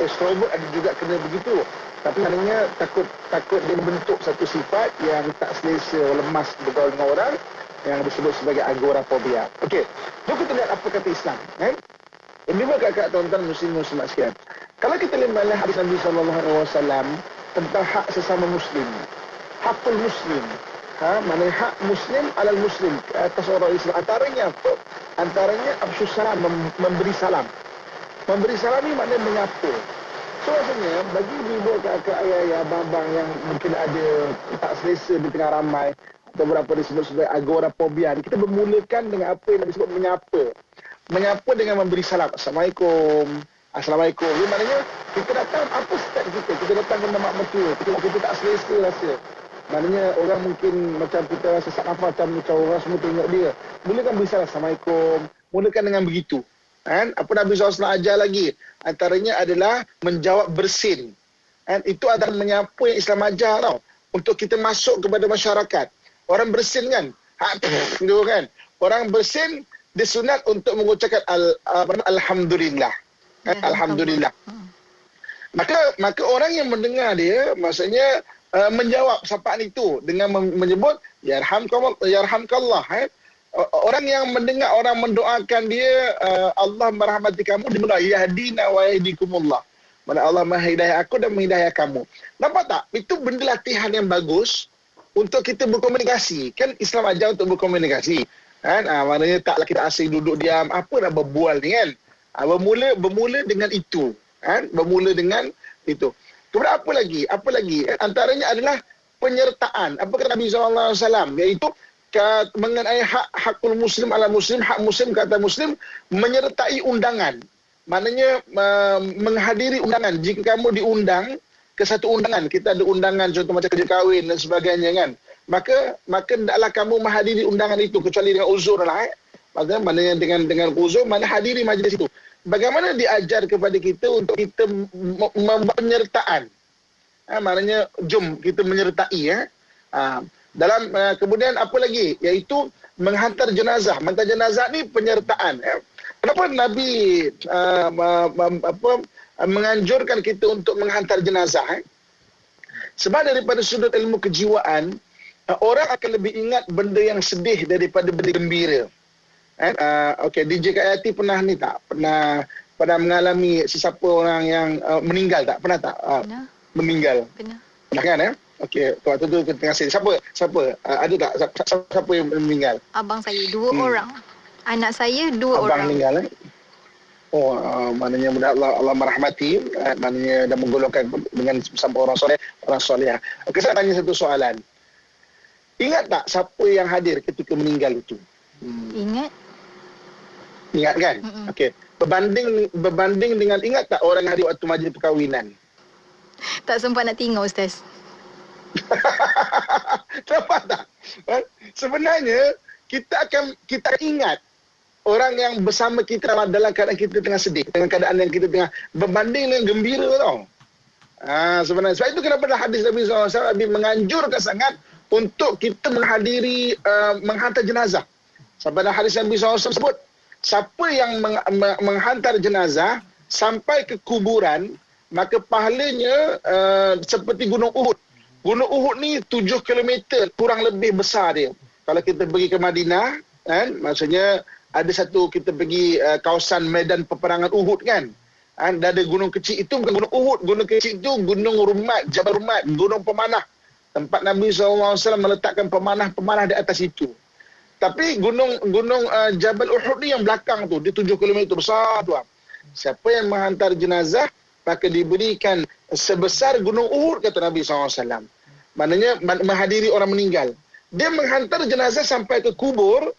Extrovert ada juga kena begitu. Tapi maknanya takut dia membentuk satu sifat yang tak selesa, lemas bergaul dengan orang yang disebut sebagai agorafobia. Okey, jom kita lihat apa kata Islam. Ini kakak tuan-tuan muslim-muslimat sekalian. Kalau kita lihat hadis Nabi SAW tentang hak sesama muslim, hakul muslim, maknanya hak muslim alal muslim atas orang Islam. Antaranya apa? Antaranya absus salam, memberi salam. Memberi salam ni maknanya menyapa. So maksudnya bagi ibu kakak ayah abang-abang yang mungkin ada tak selesa di tengah ramai atau berapa disebut sebagai agorafobia, kita bermulakan dengan apa yang disebut menyapa. Menyapa dengan memberi salam. Assalamualaikum. Assalamualaikum. Jadi maknanya kita datang apa step kita? Kita datang dengan mak mertua. Kita tak selesa rasa. Maknanya orang mungkin macam kita rasa sak nafas macam orang semua tengok dia. Mulakan beri salam. Assalamualaikum. Mulakan dengan begitu. Apa Nabi SAW ajar lagi? Antaranya adalah menjawab bersin. Itu adalah menyapa yang Islam ajar tau. Untuk kita masuk kepada masyarakat. Orang bersin kan? Kan? Orang bersin disunat untuk mengucapkan Alhamdulillah. Alhamdulillah. Maka orang yang mendengar dia, maksudnya menjawab sapaan itu dengan menyebut yarhamkallah. Orang yang mendengar orang mendoakan dia, Allah merahmati kamu, dia mendoa yahdina wa yahdikumullah. Mana Allah menghidayah aku dan menghidayah kamu. Nampak tak? Itu benda latihan yang bagus untuk kita berkomunikasi. Kan Islam ajar untuk berkomunikasi. Maknanya taklah kita asing duduk diam, apa nak berbual ni kan. Bermula dengan itu. Bermula dengan itu. Kemudian apa lagi? Antaranya adalah penyertaan. Apa kata Nabi SAW? Iaitu mengenai hakul muslim ala muslim, hak muslim kata muslim, menyertai undangan. Maknanya menghadiri undangan. Jika kamu diundang ke satu undangan, kita ada undangan contoh macam kerja kahwin dan sebagainya kan, maka hendaklah kamu menghadiri undangan itu kecuali dengan uzur lah. Maknanya dengan uzur, mana hadiri majlis itu. Bagaimana diajar kepada kita untuk kita membuat penyertaan. Maknanya jom kita menyertai. Dalam kemudian apa lagi? Iaitu menghantar jenazah. Menghantar jenazah ni penyertaan. Kenapa Nabi menganjurkan kita untuk menghantar jenazah? Sebab daripada sudut ilmu kejiwaan, orang akan lebih ingat benda yang sedih daripada benda gembira. Okey, DJ Kak Yati pernah ni tak? Pernah mengalami sesiapa orang yang meninggal tak? Pernah tak? Pernah. Meninggal. Pernah. Pernah kan Okey, waktu tu tengah sedih. Siapa? Ada tak siapa yang meninggal? Abang saya 2 orang. Anak saya 2 orang. Abang meninggal maknanya mudah Allah merahmati, maknanya dah menggolongkan dengan bersama orang soleh. Okey, saya tanya satu soalan. Ingat tak siapa yang hadir ketika meninggal itu? Ingat kan? Okey. Berbanding dengan ingat tak orang yang hadir waktu majlis perkahwinan? Tak sempat nak tengok, Ustaz. Nampak tak? Sebenarnya kita akan ingat orang yang bersama kita dalam keadaan kita tengah sedih, dengan keadaan yang kita tengah berbanding dengan gembira tau. Sebenarnya sebab itu kenapa hadis Nabi SAW menganjurkan sangat untuk kita menghadiri menghantar jenazah. Sebab hadis Nabi SAW sebut, siapa yang menghantar jenazah sampai ke kuburan, maka pahalanya seperti Gunung Uhud. Gunung Uhud ni 7 km kurang lebih besar dia. Kalau kita pergi ke Madinah, maksudnya ada satu kita pergi kawasan medan peperangan Uhud kan. Dah ada gunung kecil, itu bukan Gunung Uhud. Gunung kecil itu Gunung Rumat, Jabal Rumat, Gunung Pemanah. Tempat Nabi SAW meletakkan pemanah-pemanah di atas itu. Tapi gunung Jabal Uhud ni yang belakang tu, dia 7 km besar tu. Siapa yang menghantar jenazah, maka diberikan sebesar Gunung Uhud, kata Nabi SAW. Maknanya menghadiri orang meninggal. Dia menghantar jenazah sampai ke kubur,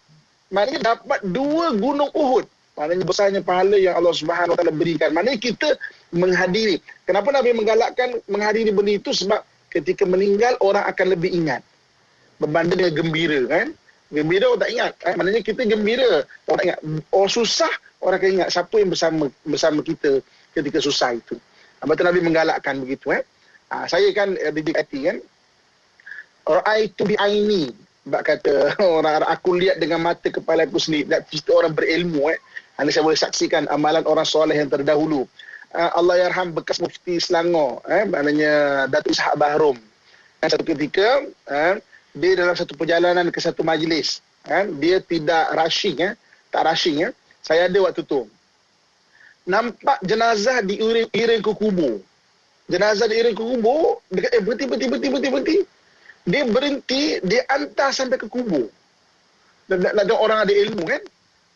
maknanya dapat 2 Gunung Uhud. Maknanya besarnya pahala yang Allah Subhanahu Wa Taala berikan. Maknanya kita menghadiri. Kenapa Nabi menggalakkan menghadiri benda itu? Sebab ketika meninggal orang akan lebih ingat berbanding dengan gembira kan. Gembira orang tak ingat. Maknanya kita gembira, orang tak ingat. Orang susah, orang akan ingat siapa yang bersama kita ketika susah itu. Betul Nabi menggalakkan begitu. Saya kan didik hati kan. Ra'aitu bi'aini. Sebab kata orang, aku lihat dengan mata kepala aku sendiri. Cerita orang berilmu. Anda saya boleh saksikan amalan orang soleh yang terdahulu. Allah yarham bekas mufti Selangor. Maknanya Datuk Ishak Bahrom. Satu ketika, dia dalam satu perjalanan ke satu majlis. Dia tidak rushing. Tak rushing. Saya ada waktu tu. Nampak jenazah diiring ke kubur. Jenazah diiring ke kubur, berhenti. Dia berhenti, dia hantar sampai ke kubur. Ada orang ada ilmu kan.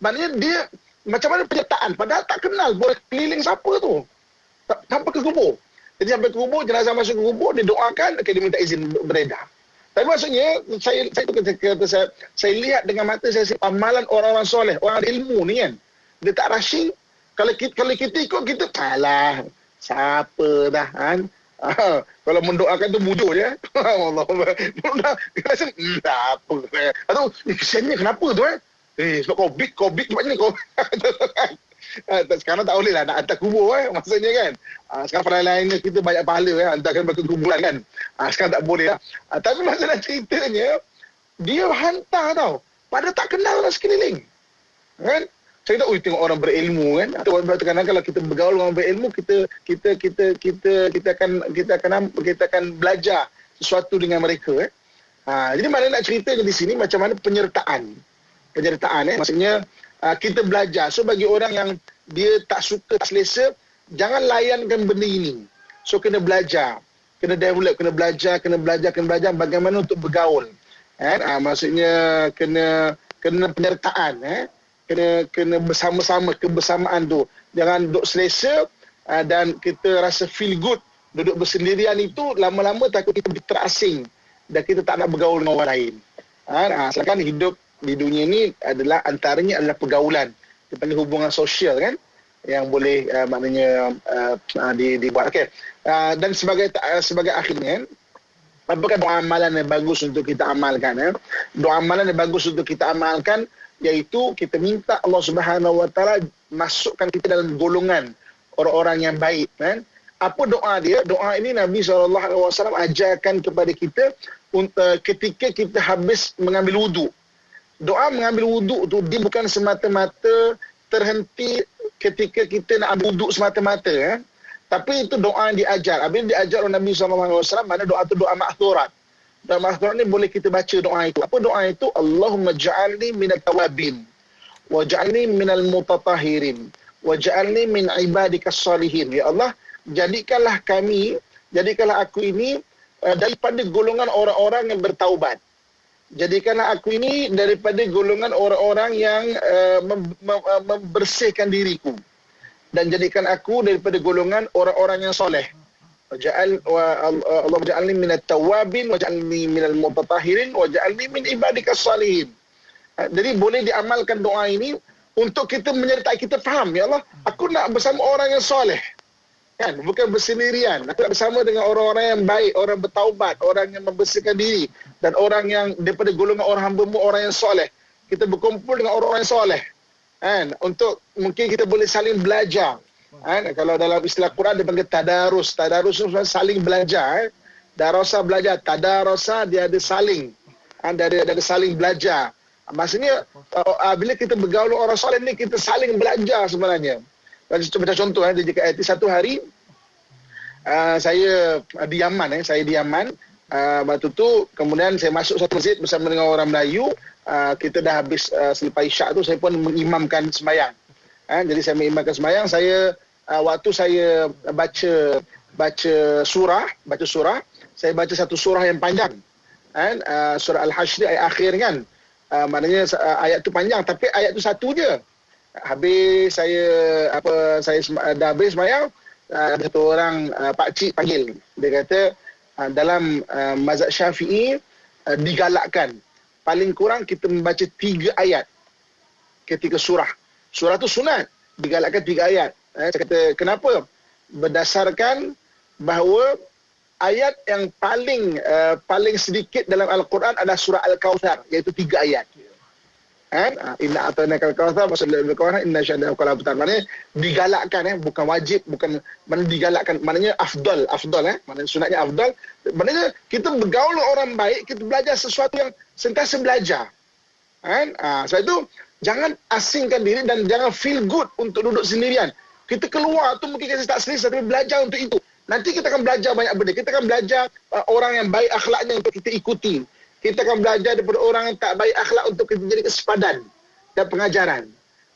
Maknanya dia, macam mana penyertaan, padahal tak kenal, boleh keliling siapa tu. Sampai ke kubur. Jadi sampai ke kubur, jenazah masuk ke kubur, dia doakan, dia minta izin beredar. Tapi maksudnya, saya lihat dengan mata saya, amalan orang-orang soleh, orang ada ilmu ni kan. Dia tak rushing. Kalau kita ikut, kita alah, siapa dah kan. Kalau mendoakan tu mujur je. Allah. Kita rasa, apa. Atau, kesiannya kenapa tu sebab COVID macam ni. Sekarang tak boleh lah nak hantar kubur maksudnya kan. Sekarang pada lainnya kita banyak pahala hantarkan ke kuburan kan. Sekarang tak boleh lah. Tapi masalah ceritanya, dia hantar tau. Padahal tak kenal orang sekeliling. Kan? Saya tahu tengok orang berilmu kan. Atau kadang-kadang kalau kita bergaul dengan orang berilmu, kita akan belajar sesuatu dengan mereka. Jadi mana nak cerita di sini macam mana penyertaan maksudnya kita belajar. So bagi orang yang dia tak suka, tak selesa, jangan layankan benda ini. So kena belajar, kena develop, kena belajar bagaimana untuk bergaul. Maksudnya kena penyertaan. Kena bersama-sama, kebersamaan tu. Jangan duduk selesa dan kita rasa feel good. Duduk bersendirian itu lama-lama takut kita terasing dan kita tak nak bergaul dengan orang lain. Sedangkan hidup di dunia ni adalah antaranya adalah pergaulan. Kita panggil hubungan sosial kan, yang boleh maknanya dibuat. Okey. Dan sebagai akhirnya, apakah doa amalan yang bagus untuk kita amalkan? Doa amalan yang bagus untuk kita amalkan, iaitu kita minta Allah Subhanahu Wa Taala masukkan kita dalam golongan orang-orang yang baik kan. Apa doa dia? Doa ini Nabi SAW ajarkan kepada kita ketika kita habis mengambil wuduk. Doa mengambil wuduk tu dia bukan semata-mata terhenti ketika kita nak ambil wuduk semata-mata Tapi itu doa yang diajar. Apabila diajar oleh Nabi SAW, mana doa tu doa ma'thurat. dalam Al-Quran ni boleh kita baca doa itu. Apa doa itu? Allahumma ja'alni minat tawabin waj'alni minal mutatahirin waj'alni min ibadikas salihin. Ya Allah, jadikanlah aku ini daripada golongan orang-orang yang bertaubat. Jadikanlah aku ini daripada golongan orang-orang yang membersihkan diriku. Dan jadikan aku daripada golongan orang-orang yang soleh. Allah ja'alni minat tawabin waj'alni minal mutatahirin waj'alni min ibadikas salihin. Jadi boleh diamalkan doa ini untuk kita menyertai, kita faham, ya Allah, aku nak bersama orang yang soleh. Kan? Bukan bersendirian. Aku nak bersama dengan orang-orang yang baik, orang bertaubat, orang yang membersihkan diri, dan orang yang daripada golongan orang hamba-Mu, orang yang soleh. Kita berkumpul dengan orang-orang yang soleh. Kan? Untuk mungkin kita boleh saling belajar. Kan? Kalau dalam istilah Quran dia panggil tadarus. Tadarus itu saling belajar. Darasa belajar. Tadarasa dia ada saling. Kan? Dia ada saling belajar. Maksudnya bila kita bergaul dengan orang soleh ni, kita saling belajar sebenarnya. Macam contoh, jika satu hari saya di Yaman, waktu tu kemudian saya masuk satu masjid bersama dengan orang Melayu. Kita dah habis selepas isyak tu, saya pun mengimamkan sembahyang. Jadi saya mengimamkan sembahyang. Waktu saya baca surah, saya baca satu surah yang panjang, surah Al-Hashr ayat akhir kan. Maknanya ayat tu panjang, tapi ayat tu satu je. Habis saya dah habis sembahyang, satu orang pakcik panggil. Dia kata dalam mazhab Syafi'i digalakkan paling kurang kita membaca 3 ayat ketika surah. Surah tu sunat, digalakkan 3 ayat. Saya kata kenapa? Berdasarkan bahawa ayat yang paling sedikit dalam Al-Quran adalah surah Al-Kawthar, iaitu 3 ayat. Inna atainakal kautsar fasalli liqawna inna syani'aka labtar. Maknanya digalakkan, bukan wajib, bukan, maknanya digalakkan, maknanya afdal, maknanya sunatnya afdal. Maknanya kita bergaul dengan orang baik, kita belajar sesuatu yang sentiasa belajar. Sebab itu jangan asingkan diri dan jangan feel good untuk duduk sendirian. Kita keluar tu mungkin kita tak selesa, tapi belajar untuk itu. Nanti kita akan belajar banyak benda. Kita akan belajar orang yang baik akhlaknya untuk kita ikuti. Kita akan belajar daripada orang yang tak baik akhlak untuk kita jadi kesepadan dan pengajaran.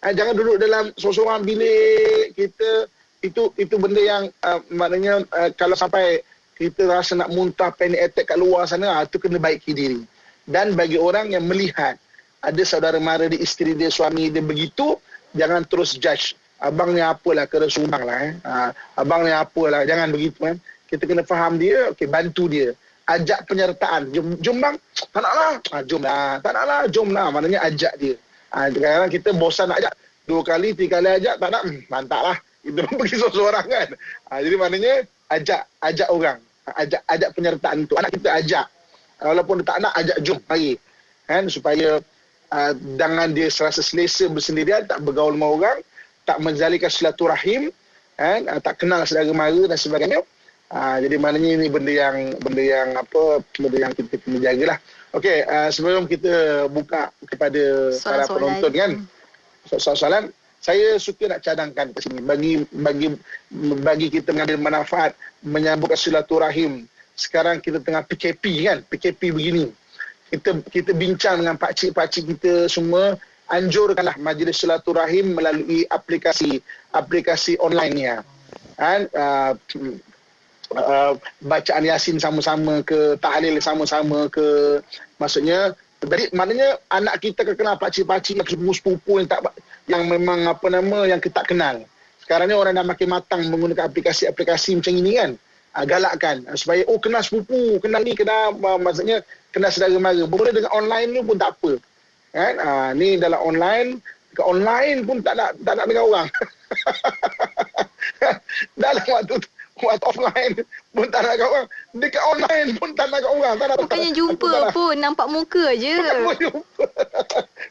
Jangan duduk dalam seorang bilik kita. Itu benda yang maknanya kalau sampai kita rasa nak muntah, panic attack kat luar sana, itu kena baiki diri. Dan bagi orang yang melihat ada saudara mara dia, isteri dia, suami dia begitu, jangan terus judge. Abang ni apalah, kena sumbang lah. Abang ni apalah, jangan begitu kan. Kita kena faham dia, okey, bantu dia. Ajak penyertaan. Jom bang, tak nak lah. Jom lah. Tak nak lah, jom lah. Maknanya ajak dia. Kadang-kadang kita bosan nak ajak. 2 kali, 3 kali ajak, tak nak. Mantap lah. Kita pergi seorang-seorang kan. Jadi maknanya ajak orang. Ajak penyertaan tu. Anak kita ajak. Walaupun dia tak nak, ajak jom. Mari. Kan? Supaya jangan dia serasa selesa bersendirian, tak bergaul dengan orang, tak menjalinkan silaturahim, kan? Tak kenal saudara mara dan sebagainya. Jadi maknanya ini benda yang kita kena jagalah. Okey, sebelum kita buka kepada para penonton kan, soalan, saya suka nak cadangkan kat sini bagi kita mengambil manfaat, menyambung silaturahim. Sekarang kita tengah PKP kan, PKP begini. Kita bincang dengan pakcik-pakcik kita semua, anjurkanlah majlis silaturahim melalui aplikasi online ni. Kan? Bacaan Yasin sama-sama ke, tahlil sama-sama ke, maksudnya jadi maknanya anak kita kenal pakcik-pakcik yang sepupu-sepupu yang memang yang kita tak kenal. Sekarang ni orang dah makin matang menggunakan aplikasi macam ini kan. Galakkan supaya kenal sepupu, kenal ni, maksudnya kenal saudara mara. Boleh dengan online ni pun tak apa. Kan? Ni dalam online, ke online pun tak nak dengan orang. Dalam waktu offline pun tak nak kat orang. Dekat online pun tak nak kat orang. Bukannya jumpa pun, nampak muka je.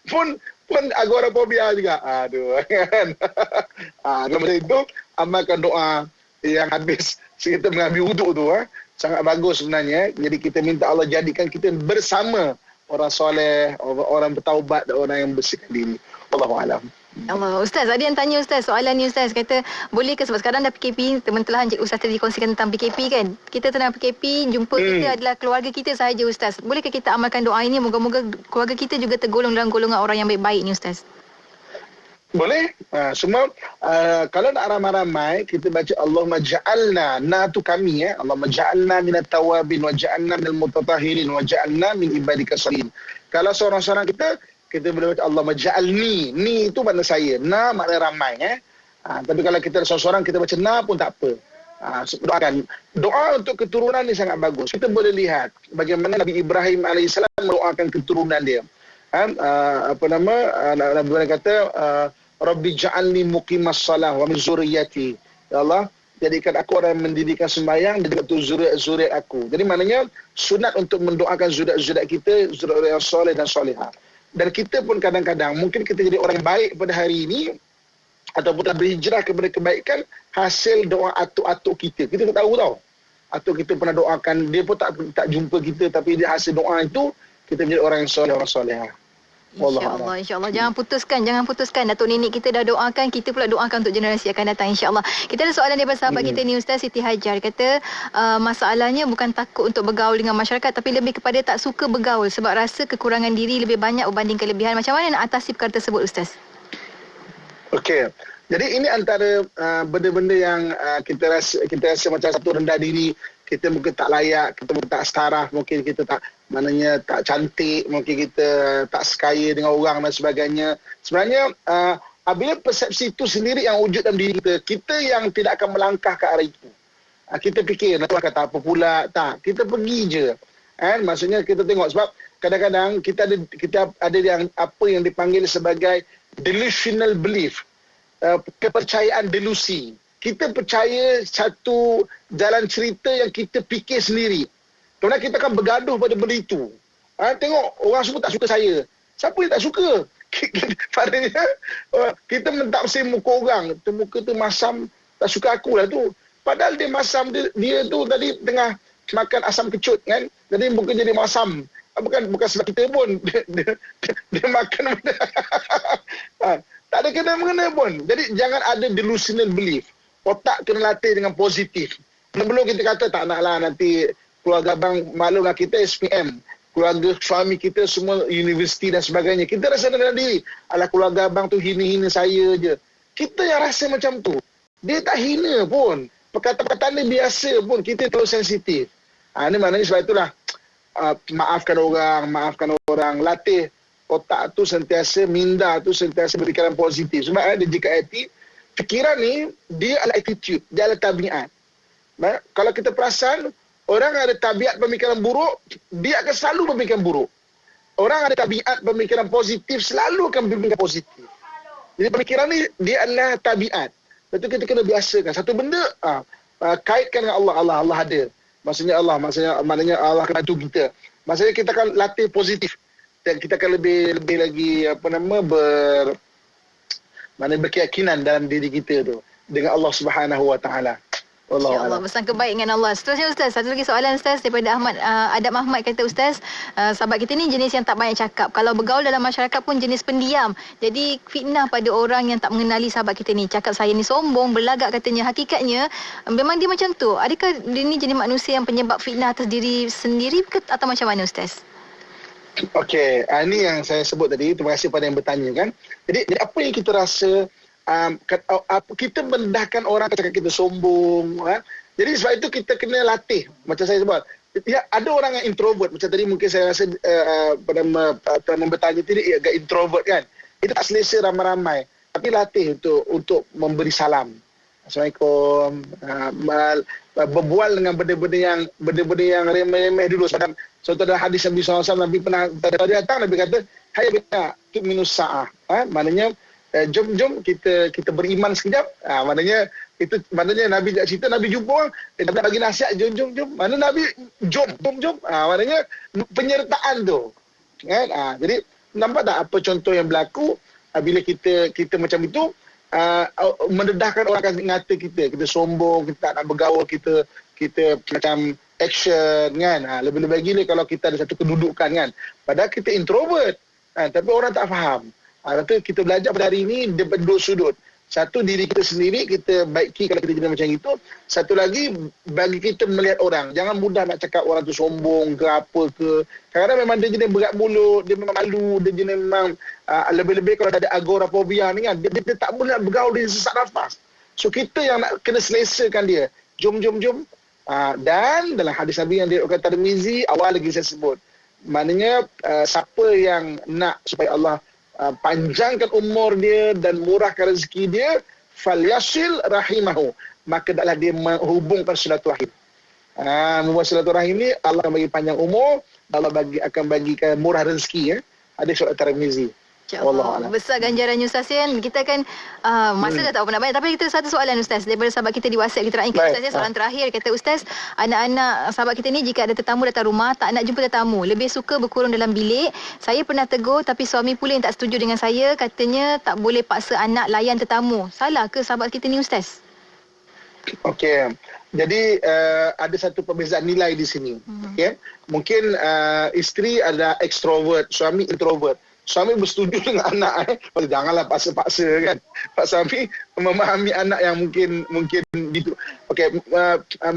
pun agorafobia juga. Aduh kan. Macam itu, amalkan doa yang habis kita mengambil wuduk tu. Sangat bagus sebenarnya. Jadi kita minta Allah jadikan kita bersama orang soleh, orang bertaubat dan orang yang bersihkan diri. Wallahualam. Allah. Ustaz, ada yang tanya Ustaz, soalan ni Ustaz, kata boleh ke sebab sekarang dah PKP, teman-teman Encik Ustaz tadi kongsikan tentang PKP kan. Kita tengah PKP, jumpa kita adalah keluarga kita sahaja Ustaz. Boleh ke kita amalkan doa ini, moga-moga keluarga kita juga tergolong dalam golongan orang yang baik-baik ni Ustaz? Boleh. Semua kalau nak ramai-ramai kita baca Allahumma ja'alna, na tu kami Allahumma ja'alna minat tawabin wa ja'alna minal mutatahirin wa ja'alna min ibadika salihin. Kalau seorang-seorang kita boleh baca Allahumma ja'alni. Ni itu makna saya. Na makna ramai tapi kalau kita seorang-seorang kita baca na pun tak apa. Doakan. Doa untuk keturunan ni sangat bagus. Kita boleh lihat bagaimana Nabi Ibrahim AS mendoakan keturunan dia. Nabi Ibrahim kata Rabbi ja'alni muqimas salah wa min zurriyyati. Ya Allah, jadikan aku orang yang mendirikan sembahyang dan juga untuk zuriat aku. Jadi maknanya sunat untuk mendoakan zuriat kita, zuriat yang soleh dan solehah. Dan kita pun kadang-kadang mungkin kita jadi orang yang baik pada hari ini ataupun telah berhijrah kepada kebaikan hasil doa atuk-atuk kita. Kita tak tahu tau. Atuk kita pernah doakan, dia pun tak jumpa kita, tapi dia hasil doa itu kita menjadi orang yang soleh, orang solehah. InsyaAllah. Jangan putuskan. Datuk nenek kita dah doakan, kita pula doakan untuk generasi akan datang, insyaAllah. Kita ada soalan daripada sahabat kita ni Ustaz, Siti Hajar. Kata masalahnya bukan takut untuk bergaul dengan masyarakat, tapi lebih kepada tak suka bergaul sebab rasa kekurangan diri lebih banyak berbanding kelebihan. Macam mana nak atasi perkara tersebut Ustaz? Okey. Jadi ini antara benda-benda yang kita rasa macam satu rendah diri, kita mungkin tak layak, kita mungkin tak setara, mungkin kita tak cantik, mungkin kita tak sekaya dengan orang dan sebagainya. Sebenarnya apabila persepsi itu sendiri yang wujud dalam diri kita yang tidak akan melangkah ke arah itu. Kita fikir nak kata apa pula, tak, kita pergi je. Maksudnya kita tengok, sebab kadang-kadang kita ada yang apa yang dipanggil sebagai delusional belief, kepercayaan delusi. Kita percaya satu jalan cerita yang kita fikir sendiri. Kemudian kita akan bergaduh pada benda itu. Tengok, orang semua tak suka saya. Siapa yang tak suka? Padahal kita mentaksim muka orang. Muka tu masam, tak suka aku lah tu. Padahal dia masam, dia tu tadi tengah makan asam kecut kan. Jadi muka jadi masam. Bukan sebab kita pun. Dia makan benda. Tak ada kena-mengena pun. Jadi jangan ada delusional belief. Otak kena latih dengan positif. Sebelum kita kata tak naklah nanti keluarga abang, maklumlah kita SPM, keluarga suami kita semua universiti dan sebagainya. Kita rasa dalam diri, alah keluarga abang tu hina-hina saya je. Kita yang rasa macam tu. Dia tak hina pun. Perkataan dia biasa pun, kita terlalu sensitif. Ini maknanya sebab itulah maafkan orang, latih otak tu sentiasa, minda tu sentiasa berfikiran positif. Sebab ada jika fikiran ni, dia adalah attitude, dia adalah tabiat. Kalau kita perasan, orang ada tabiat pemikiran buruk, dia akan selalu berfikiran buruk. Orang ada tabiat pemikiran positif, selalu akan berfikiran positif. Jadi pemikiran ni, dia adalah tabiat. Lepas tu kita kena biasakan. Satu benda, kaitkan dengan Allah. Allah ada. Maknanya Allah akan bantu kita. Maksudnya kita akan latih positif. Dan kita akan lebih lagi, berkeyakinan dalam diri kita tu dengan Allah Subhanahu Wa Taala. InsyaAllah bersangka baik dengan Allah. Seterusnya Ustaz, satu lagi soalan Ustaz daripada Adab Ahmad. Kata Ustaz, sahabat kita ni jenis yang tak banyak cakap. Kalau bergaul dalam masyarakat pun jenis pendiam. Jadi fitnah pada orang yang tak mengenali sahabat kita ni. Cakap saya ni sombong, berlagak katanya. Hakikatnya memang dia macam tu. Adakah dia ni jenis manusia yang penyebab fitnah atas diri sendiri atau macam mana Ustaz? Okey, ini yang saya sebut tadi. Terima kasih pada yang bertanya kan. Jadi apa yang kita rasa, kita mendahkan orang cakap kita sombong. Jadi sebab itu kita kena latih. Macam saya sebut, ya, ada orang yang introvert. Macam tadi mungkin saya rasa pada bertanya tadi agak introvert kan. Itu tak selesa ramai-ramai. Tapi latih untuk memberi salam. Assalamualaikum. Berbual dengan benda-benda yang remeh-remeh dulu. Contoh dalam hadis Nabi SAW, Nabi pernah datang, Nabi kata, hai bina tu'minus sa'ah. Maknanya, jom kita beriman sekejap. Maknanya Nabi tak cerita, Nabi jumpa orang, Nabi bagi nasihat, jom. Mana Nabi, jom. Maknanya, penyertaan tu. Jadi, nampak tak apa contoh yang berlaku bila kita macam itu, mendedahkan orang akan ngata kita sombong, kita tak nak bergaul, kita macam action kan. Lebih-lebih gila kalau kita ada satu kedudukan kan. Padahal kita introvert, tapi orang tak faham. Lepas tu kita belajar pada hari ini daripada dua sudut. Satu, diri kita sendiri, kita baiki kalau kita jadi macam itu. Satu lagi, bagi kita melihat orang. Jangan mudah nak cakap orang tu sombong ke apa ke. Kadang-kadang memang dia jenis berat mulut, dia memang malu, dia jenis memang lebih-lebih kalau ada agorafobia ni kan, dia tak boleh nak bergaul, dia sesak nafas. So kita yang nak kena selesakan dia. Jom. Dan dalam hadis Nabi yang diriwayatkan Tirmizi, awal lagi saya sebut. Maknanya siapa yang nak supaya Allah panjangkan umur dia dan murahkan rezeki dia, falyasil rahimahu, maka adalah dia menghubungkan silaturahim. Membuat silaturahim ni Allah akan bagi panjang umur, Allah akan bagikan murah rezeki. Ada surat Tirmizi. InsyaAllah. Besar ganjarannya Ustaz kan. Kita kan masa dah tak apa nak banyak. Tapi kita satu soalan Ustaz daripada sahabat kita di WhatsApp kita rakitkan Ustaz. Soalan terakhir kata Ustaz, anak-anak sahabat kita ni jika ada tetamu datang rumah tak nak jumpa tetamu, lebih suka berkurung dalam bilik. Saya pernah tegur tapi suami pula yang tak setuju dengan saya, katanya tak boleh paksa anak layan tetamu. Salah ke sahabat kita ni Ustaz? Okey. Jadi ada satu perbezaan nilai di sini. Okey. Mungkin isteri ada extrovert, suami introvert. Suami bersetuju dengan anak janganlah paksa-paksa kan. Pak suami memahami anak yang mungkin gitu. Okey,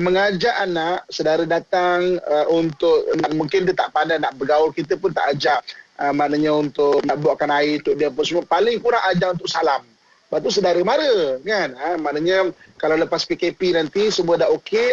mengajak anak saudara datang untuk mungkin dia tak pandai nak bergaul, kita pun tak ajak. Maknanya untuk nak buatkan air untuk dia pun semua, paling kurang ajar untuk salam. Lepas tu saudara mara kan. Maknanya kalau lepas PKP nanti semua dah okey,